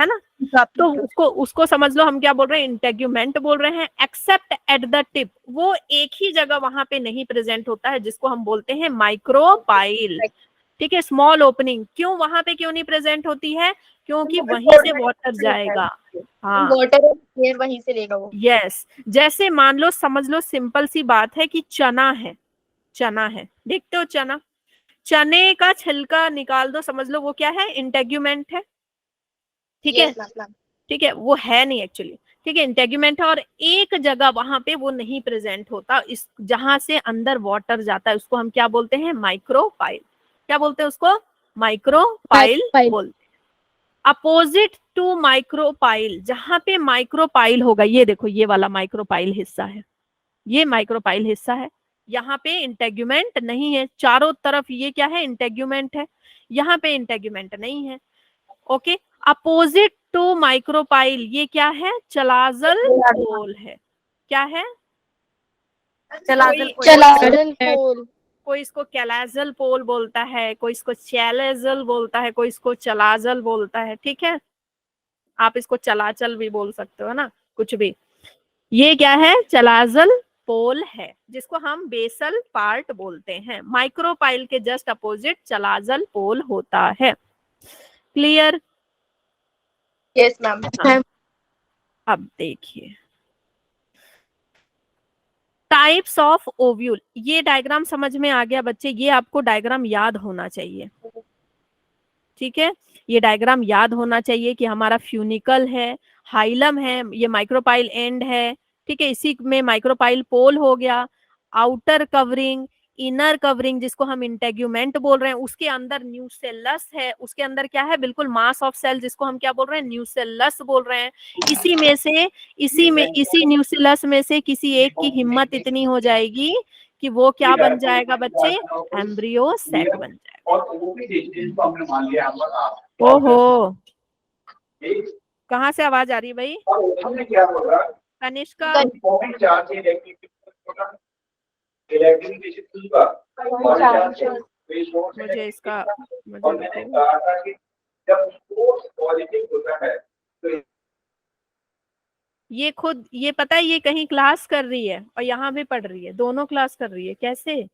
है ना? तो उसको समझ लो हम क्या बोल रहे हैं, इंटेग्यूमेंट बोल रहे हैं। एक्सेप्ट एट द टिप, वो एक ही जगह वहां पे नहीं प्रेजेंट होता है जिसको हम बोलते हैं माइक्रोपाइल। ठीक है, स्मॉल ओपनिंग। क्यों वहां पे क्यों नहीं प्रेजेंट होती है? क्योंकि वहीं से वाटर जाएगा। हाँ, वाटर वहीं से लेगा वो। यस। जैसे मान लो, समझ लो, सिंपल सी बात है कि चना है, चना है, देखते हो चना, चने का छिलका निकाल दो, समझ लो वो क्या है, इंटेग्यूमेंट है। ठीक है, ठीक है, वो है नहीं एक्चुअली। ठीक है, इंटेग्यूमेंट है और एक जगह वहां पे वो नहीं प्रेजेंट होता, इस जहां से अंदर वाटर जाता है उसको हम क्या बोलते हैं, माइक्रोपाइल। क्या बोलते हैं उसको, माइक्रोपाइल बोलते हैं। अपोजिट टू माइक्रोपाइल, जहां पे माइक्रोपाइल होगा, ये देखो ये वाला माइक्रोपाइल हिस्सा है, ये माइक्रोपाइल हिस्सा है। यहाँ पे इंटेग्यूमेंट नहीं है, चारों तरफ ये क्या है, इंटेग्यूमेंट है। यहाँ पे इंटेग्यूमेंट नहीं है। ओके, अपोजिट टू माइक्रोपाइल ये क्या है, चलाजल पोल है। क्या है, कोई इसको कैलाजल पोल बोलता है, कोई इसको चैलेजल बोलता है, कोई इसको चलाजल बोलता है। ठीक है, आप इसको चलाचल भी बोल सकते हो ना, कुछ भी। ये क्या है, चलाजल पोल है जिसको हम बेसल पार्ट बोलते हैं। माइक्रोपाइल के जस्ट अपोजिट चलाजल पोल होता है। क्लियर? Yes ma'am. अब देखिए टाइप्स ऑफ ओव्यूल। ये डायग्राम समझ में आ गया बच्चे? ये आपको डायग्राम याद होना चाहिए। ठीक है, ये डायग्राम याद होना चाहिए कि हमारा फ्यूनिकल है, हाइलम है, ये माइक्रोपाइल एंड है। ठीक है, इसी में माइक्रोपाइल पोल हो गया, आउटर कवरिंग, इनर कवरिंग जिसको हम इंटेग्यूमेंट बोल रहे हैं, उसके अंदर न्यूसेलस है, उसके अंदर क्या है, बिल्कुल मास ऑफ सेल जिसको हम क्या बोल रहे हैं, न्यूसेलस बोल रहे हैं। इसी न्यूसेलस में से किसी एक की हिम्मत इतनी हो जाएगी कि वो क्या बन जाएगा बच्चे, एम्ब्रियो सैक बन जाएगा। ओहो, कहाँ से आवाज आ रही है भाई? कनिष्का, मुझे इसका ये खुद ये पता है, ये कहीं क्लास कर रही है और यहाँ भी पढ़ रही है, दोनों क्लास कर रही है, कैसे?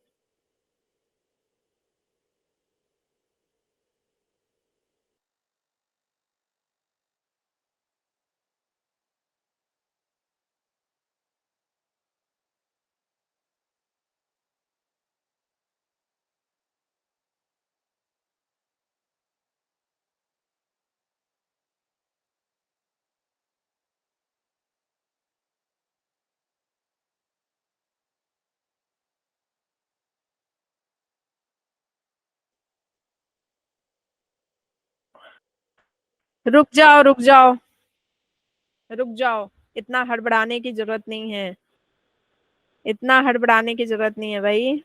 रुक जाओ, रुक जाओ, रुक जाओ, इतना हड़बड़ाने की जरूरत नहीं है, इतना हड़बड़ाने की जरूरत नहीं है भाई।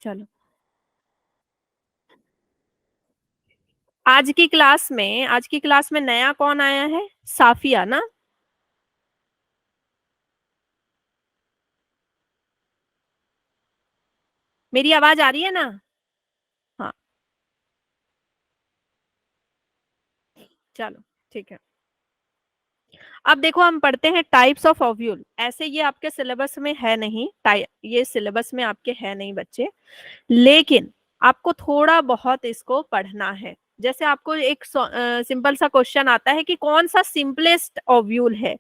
चलो, आज की क्लास में नया कौन आया है, साफिया ना? मेरी आवाज आ रही है ना? हाँ, चलो ठीक है। अब देखो हम पढ़ते हैं टाइप्स ऑफ ओव्यूल। ऐसे ये आपके सिलेबस में है नहीं, ये सिलेबस में आपके है नहीं बच्चे, लेकिन आपको थोड़ा बहुत इसको पढ़ना है। जैसे आपको एक सिंपल सा क्वेश्चन आता है कि कौन सा सिंपलेस्ट ओव्यूल है,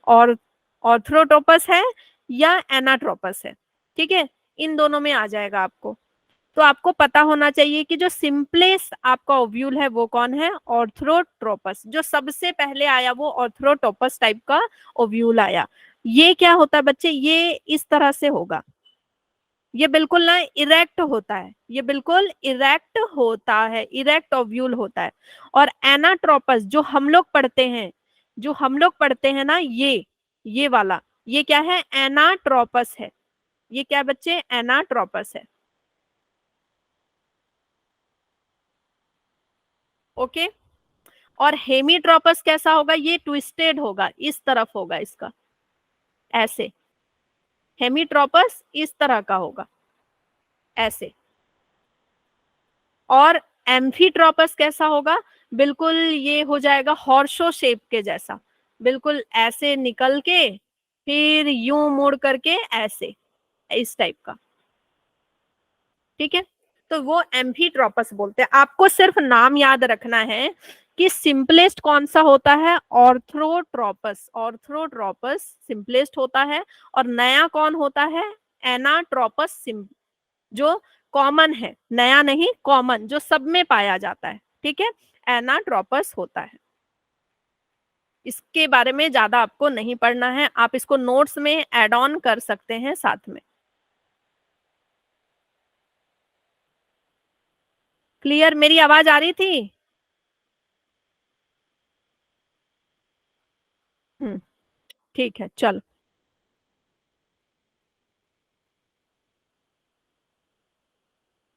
और ऑर्थ्रोटोपस है या एनाट्रोपस है। ठीक है, इन दोनों में आ जाएगा आपको। तो आपको पता होना चाहिए कि जो सिंपलेस्ट आपका ओव्यूल है वो कौन है, ऑर्थ्रोट्रोपस। जो सबसे पहले आया वो ऑर्थ्रोटोपस टाइप का ओव्यूल आया। ये क्या होता है बच्चे, ये इस तरह से होगा, ये बिल्कुल ना इरेक्ट होता है, ये बिल्कुल इरेक्ट होता है, इरेक्ट ओव्यूल होता है। और एनाट्रोपस जो हम लोग पढ़ते हैं, जो हम लोग पढ़ते हैं ना, ये वाला, ये क्या है, एनाट्रोपस है। ये क्या बच्चे, एनाट्रोपस है। ओके। और हेमीट्रोपस कैसा होगा, ये ट्विस्टेड होगा, इस तरफ होगा इसका, ऐसे। हेमीट्रोपस इस तरह का होगा, ऐसे। और एम्फीट्रोपस कैसा होगा, बिल्कुल ये हो जाएगा हॉर्सो शेप के जैसा, बिल्कुल ऐसे निकल के फिर यूं मुड़ करके ऐसे, इस टाइप का। ठीक है, तो वो एम्फीट्रोपस बोलते हैं। आपको सिर्फ नाम याद रखना है कि सिंपलेस्ट कौन सा होता है, ऑर्थ्रोट्रोपस। ऑर्थ्रोट्रोपस सिंपलेस्ट होता है। और नया कौन होता है, एनाट्रोपस, जो कॉमन है, नया नहीं, कॉमन, जो सब में पाया जाता है। ठीक है, एनाट्रोपस होता है। इसके बारे में ज्यादा आपको नहीं पढ़ना है, आप इसको नोट्स में ऐड ऑन कर सकते हैं साथ में। क्लियर, मेरी आवाज आ रही थी? ठीक है, चलो।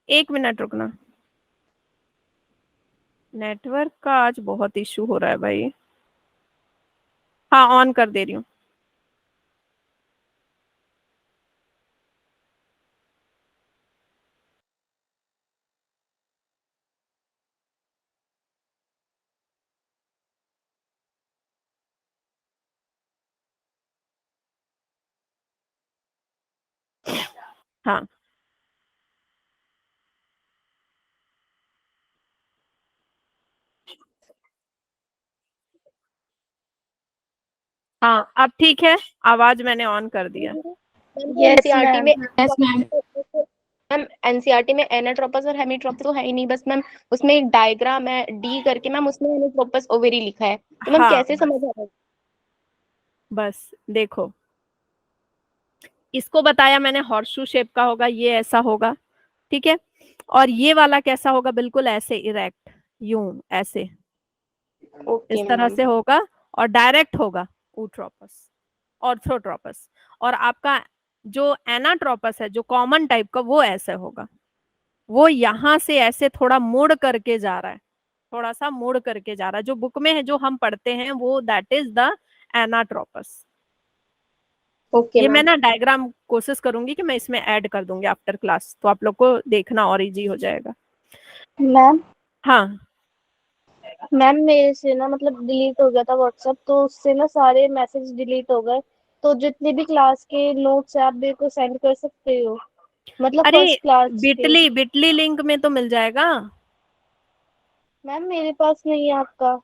एक मिनट रुकना, नेटवर्क का आज बहुत इशू हो रहा है भाई। हाँ, ऑन कर दे रही हूँ। हाँ, हाँ, अब ठीक है, आवाज मैंने ऑन कर दिया। एनसीईआरटी में यस मैम। मैम एनसीईआरटी में एनाट्रोपस और हेमीट्रोपस तो है ही नहीं, बस मैम उसमें एक डायग्राम है डी करके, मैम उसमें एनाट्रोपस ओवेरी लिखा है, तो मैम हाँ, कैसे समझ आ रहा है? बस देखो, इसको बताया मैंने, हॉर्सशू शेप का होगा, ये ऐसा होगा। ठीक है, और ये वाला कैसा होगा, बिल्कुल ऐसे इरेक्ट, यूं ऐसे, ओके इस तरह मैम। से होगा। और डायरेक्ट होगा ऊट्रोपस, ऑर्थ्रोट्रोपस। और आपका जो एनाट्रोपस है, जो कॉमन टाइप का, वो ऐसे होगा, वो यहां से ऐसे थोड़ा मुड़ करके जा रहा है, थोड़ा सा मुड़ करके जा रहा है। जो बुक में है, जो हम पढ़ते हैं, वो that is the anatropous. Okay ये मैं मैम। ना डायग्राम कोशिश करूंगी कि मैं इसमें ऐड कर दूंगी आफ्टर क्लास, तो आप लोग को देखना और इजी हो जाएगा। मैम, हाँ, मैम मेरे से ना मतलब डिलीट हो गया था व्हाट्सएप, तो उससे ना सारे मैसेज डिलीट हो गए। तो जितने भी क्लास के नोट्स है आप मेरे को सेंड कर सकते हो, मतलब अरे फर्स्ट क्लास के। बिटली लिंक में तो मिल जाएगा। मैम मेरे पास नहीं है आपका।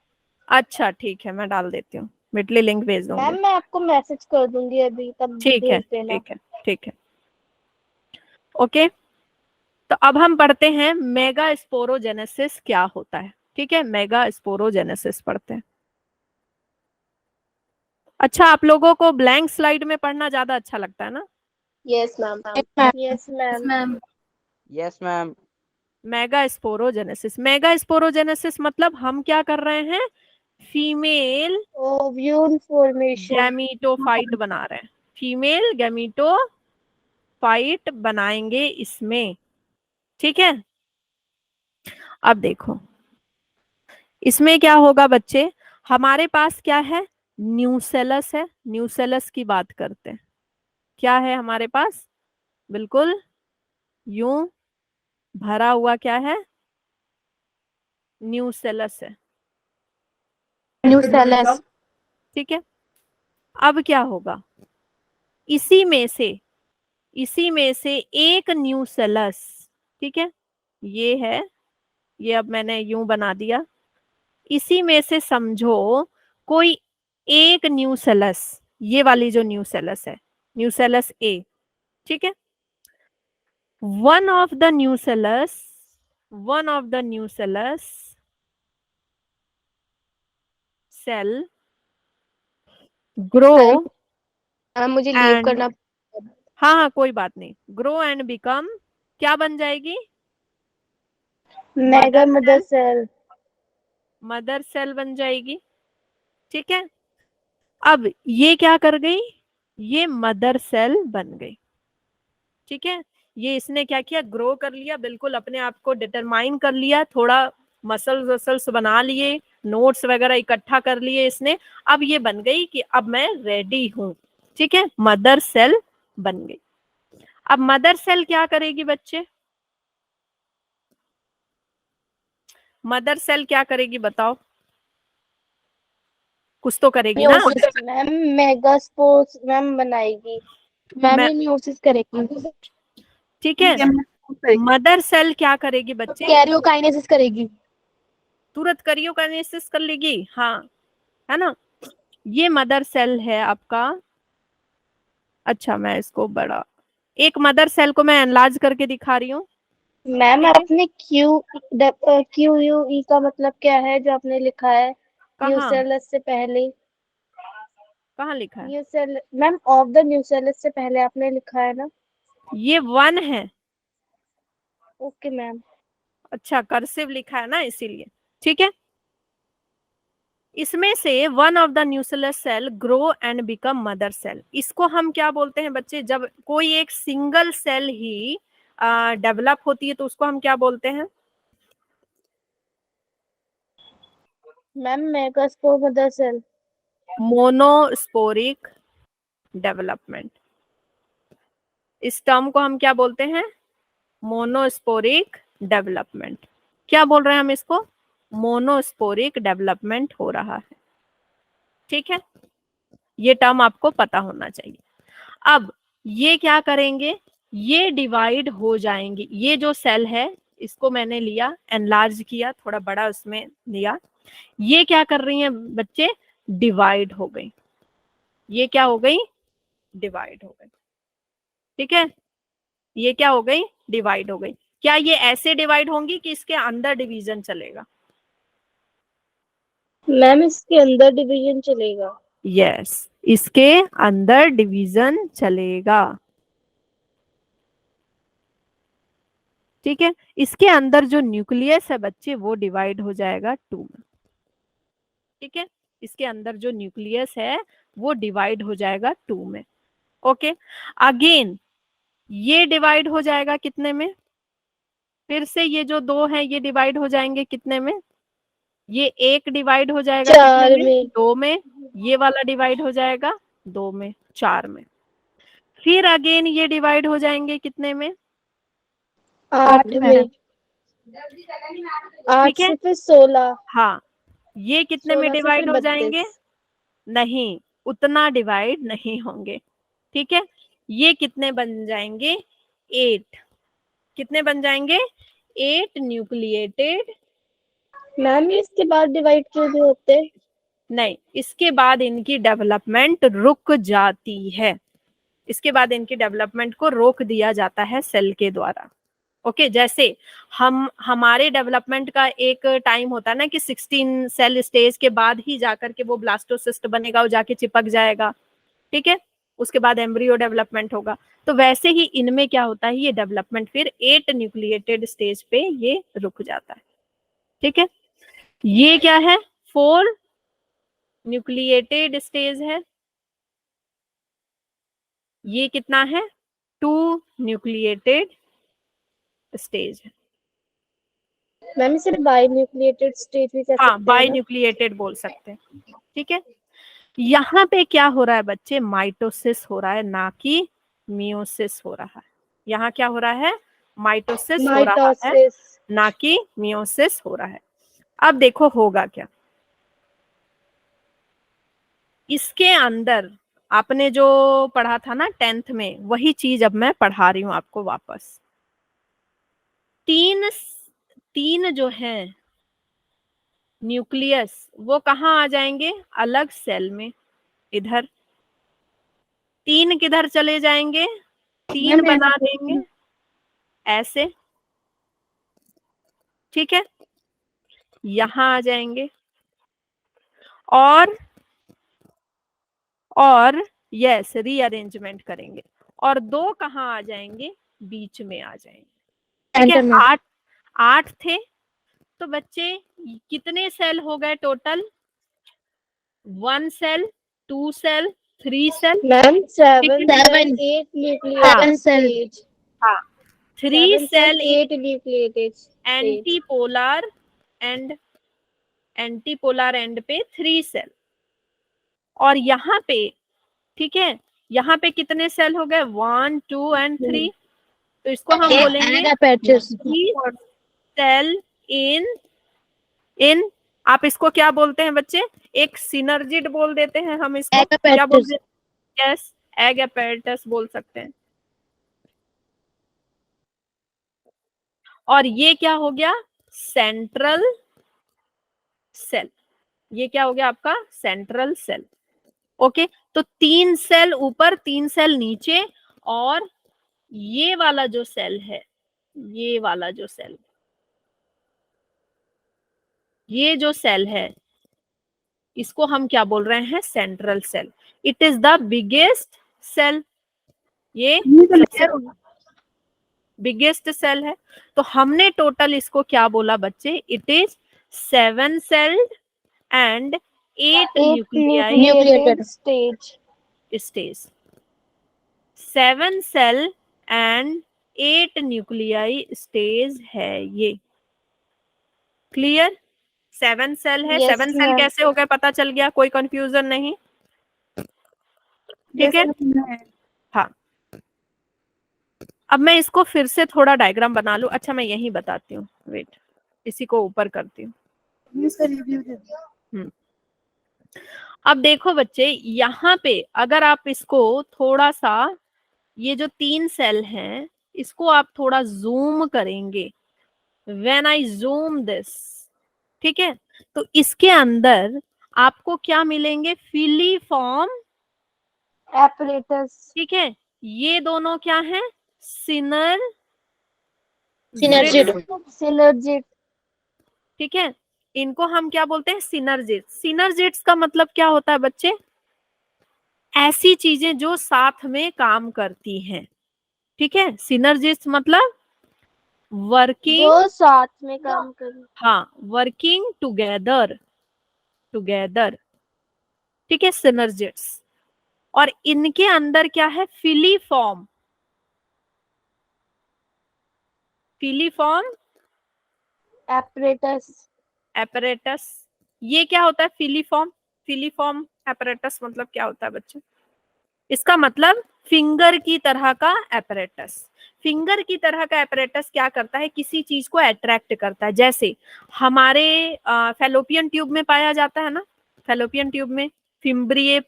अच्छा ठीक है, मैं डाल देती हूँ, बिटली लिंक भेज दूंगी। मैम मैं आपको मैसेज कर दूंगी अभी, तब ठीक है, भेज देना। ठीक है, ठीक है। ओके, तो अब हम पढ़ते हैं मेगा स्पोरोजेनेसिस क्या होता है। ठीक है, मेगा स्पोरोजेनेसिस पढ़ते हैं। अच्छा, आप लोगों को ब्लैंक स्लाइड में पढ़ना ज्यादा अच्छा लगता है ना? Yes ma'am. Yes ma'am. Yes ma'am. Mega sporogenesis मतलब हम क्या कर रहे हैं, फीमेल ओव्यूल फॉर्मेशन। गैमीटोफाइट बना रहे हैं, फीमेल गैमीटोफाइट बनाएंगे इसमें। ठीक है, अब देखो इसमें क्या होगा बच्चे, हमारे पास क्या है, न्यूसेलस है। न्यूसेलस की बात करते हैं, क्या है हमारे पास, बिल्कुल यूं भरा हुआ क्या है, न्यूसेलस है। न्यूसेलस। ठीक है, अब क्या होगा, इसी में से एक न्यूसेलस, ठीक है, ये है, ये अब मैंने यूं बना दिया, इसी में से समझो कोई एक न्यूसेलस, ये वाली जो न्यूसेलस है, न्यूसेलस ए, ठीक है, one of the nucellus cell grow मुझे लीव and करना। हाँ हाँ कोई बात नहीं, grow and become क्या बन जाएगी? Mega mother cell. Mother cell बन जाएगी। ठीक है, अब ये क्या कर गई? ये मदर सेल बन गई। ठीक है, ये इसने क्या किया? ग्रो कर लिया, बिल्कुल अपने आप को डिटरमाइन कर लिया, थोड़ा मसल्स वसल्स बना लिए, नोट्स वगैरह इकट्ठा कर लिए इसने। अब ये बन गई कि अब मैं रेडी हूं। ठीक है, मदर सेल बन गई। अब मदर सेल क्या करेगी बच्चे? मदर सेल क्या करेगी बताओ? कुछ तो करेगी ना? म्यूसिस मैम, मेगास्पोर्स मैम बनाएगी। मैम मैं- ये म्यूसिस करेगी। ठीक है, मदर सेल क्या करेगी बच्चे? कैरियोकाइनेसिस करेगी। तुरंत करियोकाइनेसिस कर लेगी, हाँ, है ना। ये मदर सेल है आपका। अच्छा, मैं इसको बड़ा, एक मदर सेल को मैं एनलार्ज करके दिखा रही हूँ। मैम ठीक है, आपने क्यू यू ई का मतलब क्या है जो आपने लिखा है? कहाँ न्यूसेलस से पहले। कहाँ लिखा है? न्यूसेल मैम ऑफ द न्यूसेलस से पहले आपने लिखा है ना? ये 1 है। Okay ma'am. अच्छा, कर्सिव लिखा है ना इसीलिए। ठीक है, इसमें से one of the nucleus cell grow and become mother cell. इसको हम क्या बोलते हैं बच्चे? जब कोई एक सिंगल सेल ही डेवलप होती है तो उसको हम क्या बोलते हैं? Ma'am megaspore mother cell. Monosporic development. इस टर्म को हम क्या बोलते हैं? Monosporic development. क्या बोल रहे हैं हम इसको? मोनोस्पोरिक डेवलपमेंट हो रहा है। ठीक है, ये टर्म आपको पता होना चाहिए। अब ये क्या करेंगे? ये डिवाइड हो जाएंगे। ये जो सेल है इसको मैंने लिया, एनलार्ज किया, थोड़ा बड़ा उसमें लिया। ये क्या कर रही हैं बच्चे? डिवाइड हो गई। ये क्या हो गई? डिवाइड हो गई। ठीक है, ये क्या हो गई? डिवाइड हो गई। क्या ये ऐसे डिवाइड होंगी कि इसके अंदर डिवीजन चलेगा? मैम इसके अंदर डिवीजन चलेगा। यस, इसके अंदर डिवीजन चलेगा। ठीक है, इसके अंदर जो न्यूक्लियस है बच्चे वो डिवाइड हो जाएगा 2 में। ठीक है, इसके अंदर जो न्यूक्लियस है वो डिवाइड हो जाएगा 2 में। ओके, अगेन ये डिवाइड हो जाएगा कितने में? फिर से ये जो 2 है ये डिवाइड हो जाएंगे कितने में? ये एक डिवाइड हो जाएगा कितने 4 में? में। 2 में। ये वाला डिवाइड हो जाएगा 2 में, 4 में। फिर अगेन ये डिवाइड हो जाएंगे कितने में? 8 में। 8 ठीक है, से फिर 16। हाँ, ये कितने में 16 से डिवाइड फिर हो जाएंगे? 32। नहीं, उतना डिवाइड नहीं होंगे। ठीक है, ये कितने बन जाएंगे? 8। कितने बन जाएंगे? 8 न्यूक्लिएटेड। मैम ये इसके बाद डिवाइड क्यों नहीं होते? नहीं, इसके बाद इनकी डेवलपमेंट रुक जाती है। इसके बाद इनकी डेवलपमेंट को रोक दिया जाता है सेल के द्वारा। ओके, जैसे हमारे डेवलपमेंट का एक टाइम होता है ना कि 16 सेल स्टेज के बाद ही जाकर के वो ब्लास्टोसिस्ट बनेगा और जाके चिपक जाएगा। ठीक है, उसके बाद एम्ब्रियो डेवलपमेंट होगा। तो वैसे ही इनमें क्या होता है? ये डेवलपमेंट फिर 8 न्यूक्लिएटेड स्टेज पे ये रुक जाता है। ठीक है, ये क्या है? 4 न्यूक्लिएटेड स्टेज है। ये कितना है? 2 न्यूक्लिएटेड स्टेज है। मैम इसे बाई न्यूक्लिएटेड स्टेज भी कह हाँ, सकते हैं बाई ना? न्यूक्लिएटेड बोल सकते हैं। ठीक है, यहाँ पे क्या हो रहा है बच्चे? माइटोसिस हो रहा है, ना कि मियोसिस हो रहा है। यहाँ क्या हो रहा है? माइटोसिस हो रहा है, माइटोसिस। ना कि मियोसिस हो रहा है। अब देखो होगा क्या इसके अंदर। आपने जो पढ़ा था ना 10th में, वही चीज अब मैं पढ़ा रही हूँ आपको वापस। तीन तीन जो है न्यूक्लियस, वो कहाँ आ जाएंगे? अलग सेल में। इधर 3 किधर चले जाएंगे? 3 बना देंगे। ऐसे, ठीक है, यहां आ जाएंगे और यस रीअरेंजमेंट करेंगे और 2 कहाँ आ जाएंगे, बीच में आ जाएंगे, ठीक है। सेंटर में 8 थे, तो बच्चे कितने सेल हो गए total, 1 cell, 2 cell, 3 cell, ma'am 7 है? सेल 8 न्यूक्लियोटाइड स्टेज, हाँ 3 7 cell cell 8 nucleotide stage, antipolar end पे 3 सेल, और यहाँ पे, ठीक है, यहाँ पे कितने सेल हो गए, 1 2 एंड 3, तो इसको हम बोलेंगे सेल इन आप इसको क्या बोलते हैं बच्चे, एक सिनर्जिड बोल देते हैं हम इसको, क्या बोलते हैं, यस एग apparatus बोल सकते हैं। और ये क्या हो गया, सेंट्रल सेल, ये क्या हो गया आपका सेंट्रल सेल। ओके, तो 3 सेल ऊपर 3 सेल नीचे, और ये वाला जो सेल है, ये वाला जो सेल, ये जो सेल है, इसको हम क्या बोल रहे हैं, central cell. It is the biggest cell, ये सबसे बिगेस्ट सेल है। तो हमने टोटल इसको क्या बोला बच्चे, it is 7 celled and 8 nucleotide stage, stage, 7 cell and 8 nuclei stage है ये, क्लियर। 7 सेल है, Yes, 7 सेल ma'am. कैसे हो गए पता चल गया, कोई कंफ्यूजन नहीं, ठीक है। हाँ, अब मैं इसको फिर से थोड़ा डायग्राम बना लूं, अच्छा मैं यही बताती हूँ, वेट इसी को ऊपर करती हूँ। अब देखो बच्चे, यहाँ पे अगर आप इसको थोड़ा सा, ये जो 3 सेल हैं, इसको आप थोड़ा जूम करेंगे, व्हेन आई जूम दिस, ठीक है, तो इसके अंदर आपको क्या मिलेंगे, फिलीफॉर्म apparatus, ठीक है, ये दोनों क्या है, synergid, ठीक है, इनको हम क्या बोलते हैं, सिनर्जिट्स। सिनर्जिट्स का मतलब क्या होता है बच्चे, ऐसी चीजें जो साथ में काम करती हैं, ठीक है। सिनर्जिट्स मतलब वर्किंग, जो साथ में काम कर, हाँ वर्किंग टुगेदर, ठीक है, सिनर्जिट्स। और इनके अंदर क्या है, फिलीफॉर्म apparatus, एपरेटस, ये क्या होता है, फिलीफॉर्म एपरेटस मतलब क्या होता है बच्चे, इसका मतलब फिंगर की तरह का एपरेटस। फिंगर की तरह का एपरेटस क्या करता है, किसी चीज को अट्रैक्ट करता है, जैसे हमारे फैलोपियन ट्यूब में पाया जाता है ना, फैलोपियन ट्यूब में फिम्ब्रिए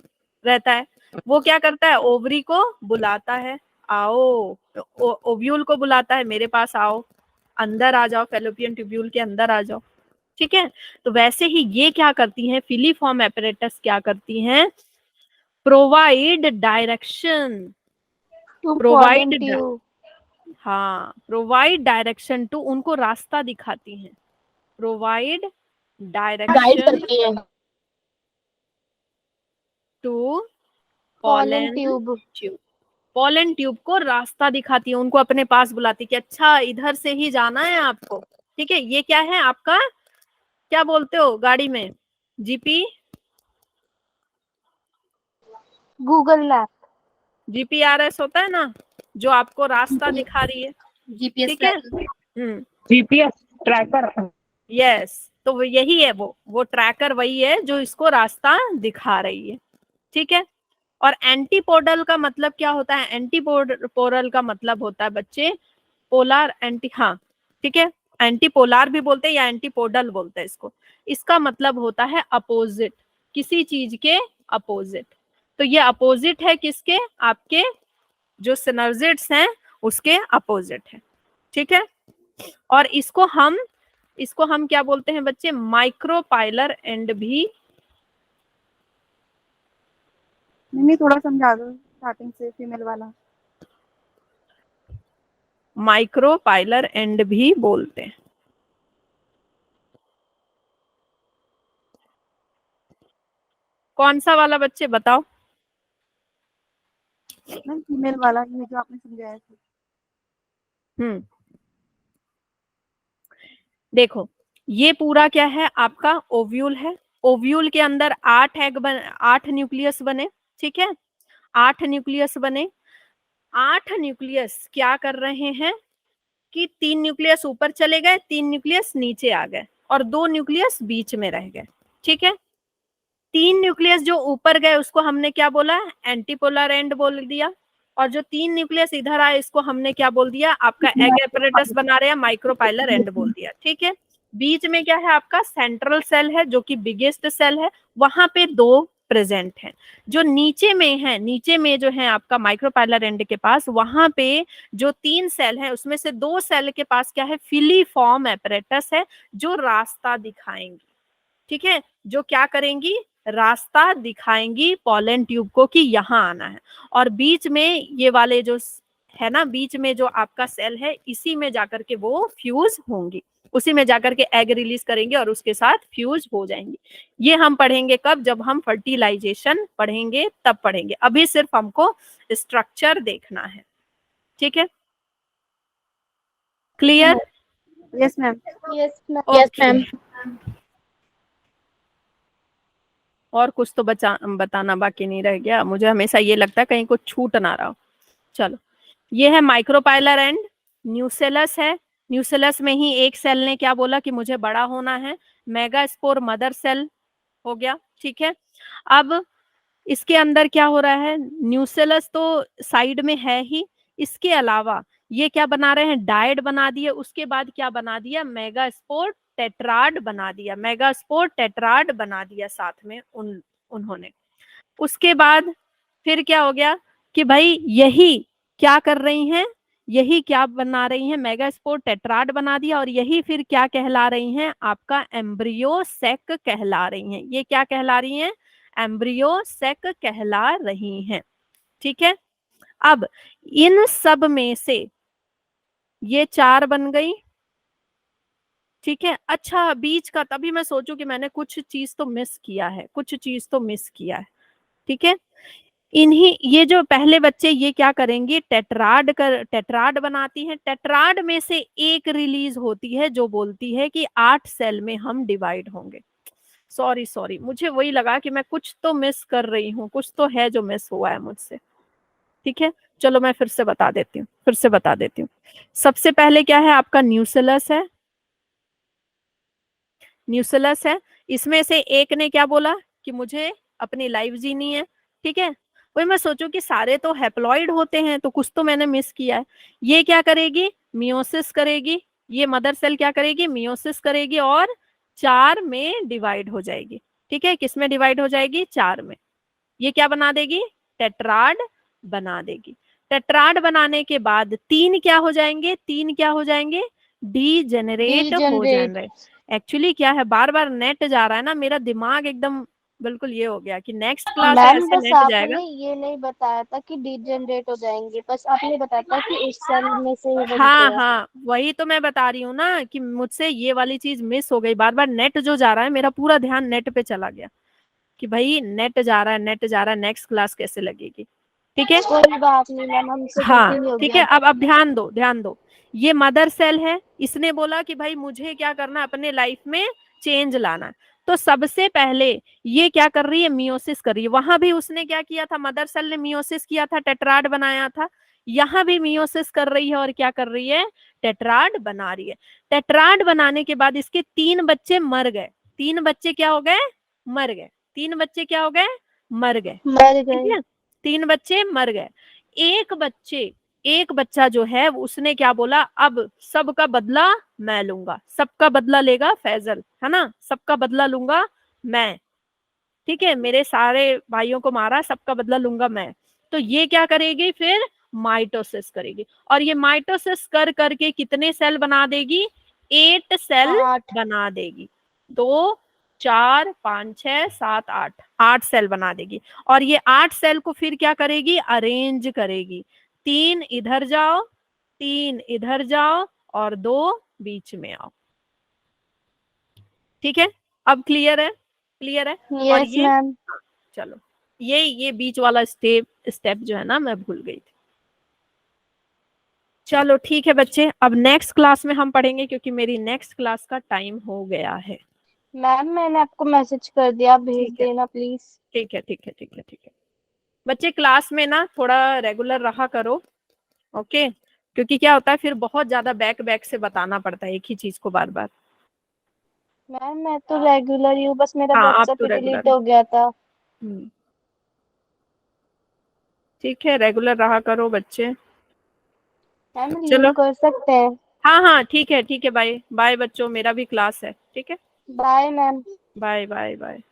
रहता है, वो क्या करता है, ओवरी को बुलाता है, आओ, ओव्यूल को बुलाता है, मेरे पास आओ, अंदर आ जाओ, फैलोपियन ट्यूब्यूल के अंदर आ जाओ, ठीक है। तो वैसे ही ये क्या करती हैं, फिलीफॉर्म एपरेटस क्या करती हैं, provide direction, to provide, pollen tube, हाँ प्रोवाइड डायरेक्शन टू, उनको रास्ता दिखाती हैं, प्रोवाइड गाइड डायरेक्शन करती है, to pollen pollen tube, tube, pollen tube को रास्ता दिखाती है, उनको अपने पास बुलाती है कि अच्छा इधर से ही जाना है आपको, ठीक है। ये क्या है आपका, क्या बोलते हो गाड़ी में, जीपी, Google Map, जीपीआरएस होता है ना, जो आपको रास्ता दिखा रही है, GPS ठीक है। GPS tracker. यस, तो वो यही है, वो ट्रैकर वही है जो इसको रास्ता दिखा रही है, ठीक है। और एंटीपोडल का मतलब क्या होता है, एंटीपोडल का मतलब होता है बच्चे, पोलर एंटी, हाँ ठीक है, एंटीपोलर भी बोलते हैं या एंटीपोडल बोलते हैं इसको, इसका मतलब होता है अपोजिट, किसी चीज के अपोजिट। तो ये अपोजिट है किसके, आपके जो सिनर्जिड्स हैं उसके अपोजिट है, ठीक है। और इसको हम क्या बोलते हैं बच्चे, माइक्रोपाइलर एंड भी, मम्मी थोड़ा समझा दो स्टार्टिंग से फीमेल वाला। माइक्रोपाइलर एंड भी बोलते हैं। कौन सा वाला बच्चे बताओ? मैम फीमेल वाला ये जो आपने समझाया था। देखो ये पूरा क्या है, आपका ओव्यूल है। ओव्यूल के अंदर 8 न्यूक्लियस बने, ठीक है, 8 न्यूक्लियस बने। 8 न्यूक्लियस क्या कर रहे हैं कि 3 न्यूक्लियस ऊपर चले गए, 3 न्यूक्लियस नीचे आ गए और 2 न्यूक्लियस बीच में रह गए, ठीक है। 3 न्यूक्लियस जो ऊपर गए उसको हमने क्या बोला, एंटीपोलर एंड बोल दिया, और जो 3 न्यूक्लियस इधर आए इसको हमने क्या बोल दिया, आपका एग एपरेटस बना रहे हैं, माइक्रोपाइलर एंड बोल दिया, ठीक है। बीच में क्या है, आपका सेंट्रल सेल है जो कि बिगेस्ट सेल है, वहां पे 2 प्रेजेंट हैं। जो नीचे में है, नीचे में जो है आपका माइक्रोपाइलर एंड के पास, वहां पे जो 3 सेल है उसमें से 2 सेल के पास क्या है, फिलीफॉर्म एपरेटस है जो रास्ता दिखाएंगी, ठीक है, जो क्या करेंगी, रास्ता दिखाएंगी पॉलन ट्यूब को कि यहाँ आना है। और बीच में ये वाले जो है ना, बीच में जो आपका सेल है, इसी में जाकर के वो फ्यूज होंगी, उसी में जाकर के एग रिलीज करेंगे और उसके साथ फ्यूज हो जाएंगी। ये हम पढ़ेंगे कब, जब हम फर्टिलाइजेशन पढ़ेंगे तब पढ़ेंगे, अभी सिर्फ हमको स्ट्रक्चर देखना है, ठीक है, clear? Yes ma'am. Yes ma'am. Okay. और कुछ तो बताना बाकी नहीं रह गया, मुझे हमेशा ये लगता है कहीं कुछ छूट ना रहा हो। चलो, ये है माइक्रोपाइलर एंड, न्यूसेलस है। न्यूसेलस में ही एक सेल ने क्या बोला कि मुझे बड़ा होना है, मेगास्पोर मदर सेल हो गया, ठीक है। अब इसके अंदर क्या हो रहा है, न्यूसेलस तो साइड में है ही, इसके अलावा ये क्या बना रहे हैं, डायड बना दिए, उसके बाद क्या बना दिया, मेगास्पोर टेट्राड बना दिया, मेगास्पोर टेट्राड बना दिया साथ में उन्होंने। उसके बाद फिर क्या हो गया कि भाई यही क्या कर रही हैं, यही क्या बना रही हैं, मेगास्पोर टेट्राड बना दिया, और यही फिर क्या कहला रही हैं, आपका एम्ब्रियो सेक कहला रही हैं। ये क्या कहला रही हैं, एम्ब्रियो सेक कहला रही हैं, ठीक है। अब इन सब में से ये 4 बन गई, ठीक है। अच्छा, बीच का, तभी मैं सोचूं कि मैंने कुछ चीज तो मिस किया है, कुछ चीज तो मिस किया है, ठीक है। इन्हीं ये जो पहले बच्चे ये क्या करेंगे, टेट्राड बनाती हैं। टेट्राड में से एक रिलीज होती है जो बोलती है कि 8 सेल में हम डिवाइड होंगे। सॉरी, मुझे वही लगा कि मैं कुछ तो मिस कर रही हूँ, कुछ तो है जो मिस हुआ है मुझसे, ठीक है। चलो मैं फिर से बता देती हूँ, सबसे पहले क्या है, आपका न्यूसेलस है, न्यूसेलस है। इसमें से एक ने क्या बोला कि मुझे अपनी लाइफ जीनी है, ठीक है। वही मैं सोचूं कि सारे तो हैप्लॉइड होते हैं, तो कुछ तो मैंने मिस किया है। ये क्या करेगी, मियोसिस करेगी, ये मदर सेल क्या करेगी, मियोसिस करेगी और 4 में डिवाइड हो जाएगी, ठीक है। किस में डिवाइड हो जाएगी, 4 में। ये क्या बना देगी, टेट्राड बना देगी। टेट्राड बनाने के बाद 3 क्या हो जाएंगे, 3 क्या हो जाएंगे, डीजेनरेट हो जाएंगे। एक्चुअली क्या है, बार बार नेट जा रहा है ना, मेरा दिमाग एकदम बिल्कुल ये हो गया कि नेक्स्ट क्लास है, मैम ऐसे बस नेट जाएगा। आपने ये नहीं बताया था कि डीजनरेट हो जाएंगे, बस आपने बताया था कि इस सेल में से ही बनते हाँ हैं। हाँ, वही तो मैं बता रही हूँ ना कि मुझसे ये वाली चीज मिस हो गई, बार बार नेट जो जा रहा है, मेरा पूरा ध्यान नेट पे चला गया कि भाई नेट जा रहा है, नेक्स्ट क्लास कैसे लगेगी, ठीक है। कोई बात नहीं मैम, हमसे हाँ गलती नहीं होगी ठीक है, अब। अब ध्यान दो, ये मदर सेल है, इसने बोला कि भाई मुझे क्या करना, अपने लाइफ में चेंज लाना। तो सबसे पहले ये क्या कर रही है, मियोसिस कर रही है। वहां भी उसने क्या किया था, मदर सेल ने मियोसिस किया था, टेट्राड बनाया था। यहाँ भी मियोसिस कर रही है और क्या कर रही है, टेट्राड बना रही है। टेट्राड बनाने के बाद इसके 3 बच्चे मर गए, 3 बच्चे क्या हो गए, मर गए, 3 बच्चे क्या हो गए, मर गए, मर ठीक गए। है। 3 बच्चे मर गए। एक बच्चा जो है उसने क्या बोला, अब सबका बदला मैं लूंगा, सबका बदला लेगा फैजल, है ना, सबका बदला लूंगा मैं, ठीक है। मेरे सारे भाइयों को मारा, सबका बदला लूंगा मैं। तो ये क्या करेगी, फिर माइटोसिस करेगी, और ये माइटोसिस कर करके कितने सेल बना देगी, 8 सेल 8। बना देगी। 2 4 5 6 7 8 सेल बना देगी। और ये 8 सेल को फिर क्या करेगी, अरेंज करेगी, 3 इधर जाओ, 3 इधर जाओ और 2 बीच में आओ। ठीक है, अब क्लियर है? क्लियर है? और यस ये मैम। चलो, ये बीच वाला स्टेप जो है ना, मैं भूल गई थी। चलो ठीक है बच्चे, अब नेक्स्ट क्लास में हम पढ़ेंगे, क्योंकि मेरी नेक्स्ट क्लास का टाइम हो गया है। मैम मैंने आपको मैसेज कर दिया, आप भेज ठीक है। देना प्लीज। ठीक है, ठीक है, ठीक है, ठीक है। बच्चे क्लास में ना थोड़ा रेगुलर रहा करो, ओके? क्योंकि क्या होता है फिर बहुत ज्यादा बैक बैक से बताना पड़ता है एक ही चीज को बार बार। मैम मैं तो रेगुलर ही हूँ, बस मेरा हाँ, आप व्हाट्सएप तो ही रेगुलर डिलीट हो गया था। ठीक है, रेगुलर रहा करो बच्चे। मैम लीव चलो, कर सकते हैं? हाँ हाँ ठीक है, ठीक है, बाय बाय बच्चों, मेरा भी क्लास है। ठीक है, bye ma'am. Bye bye bye.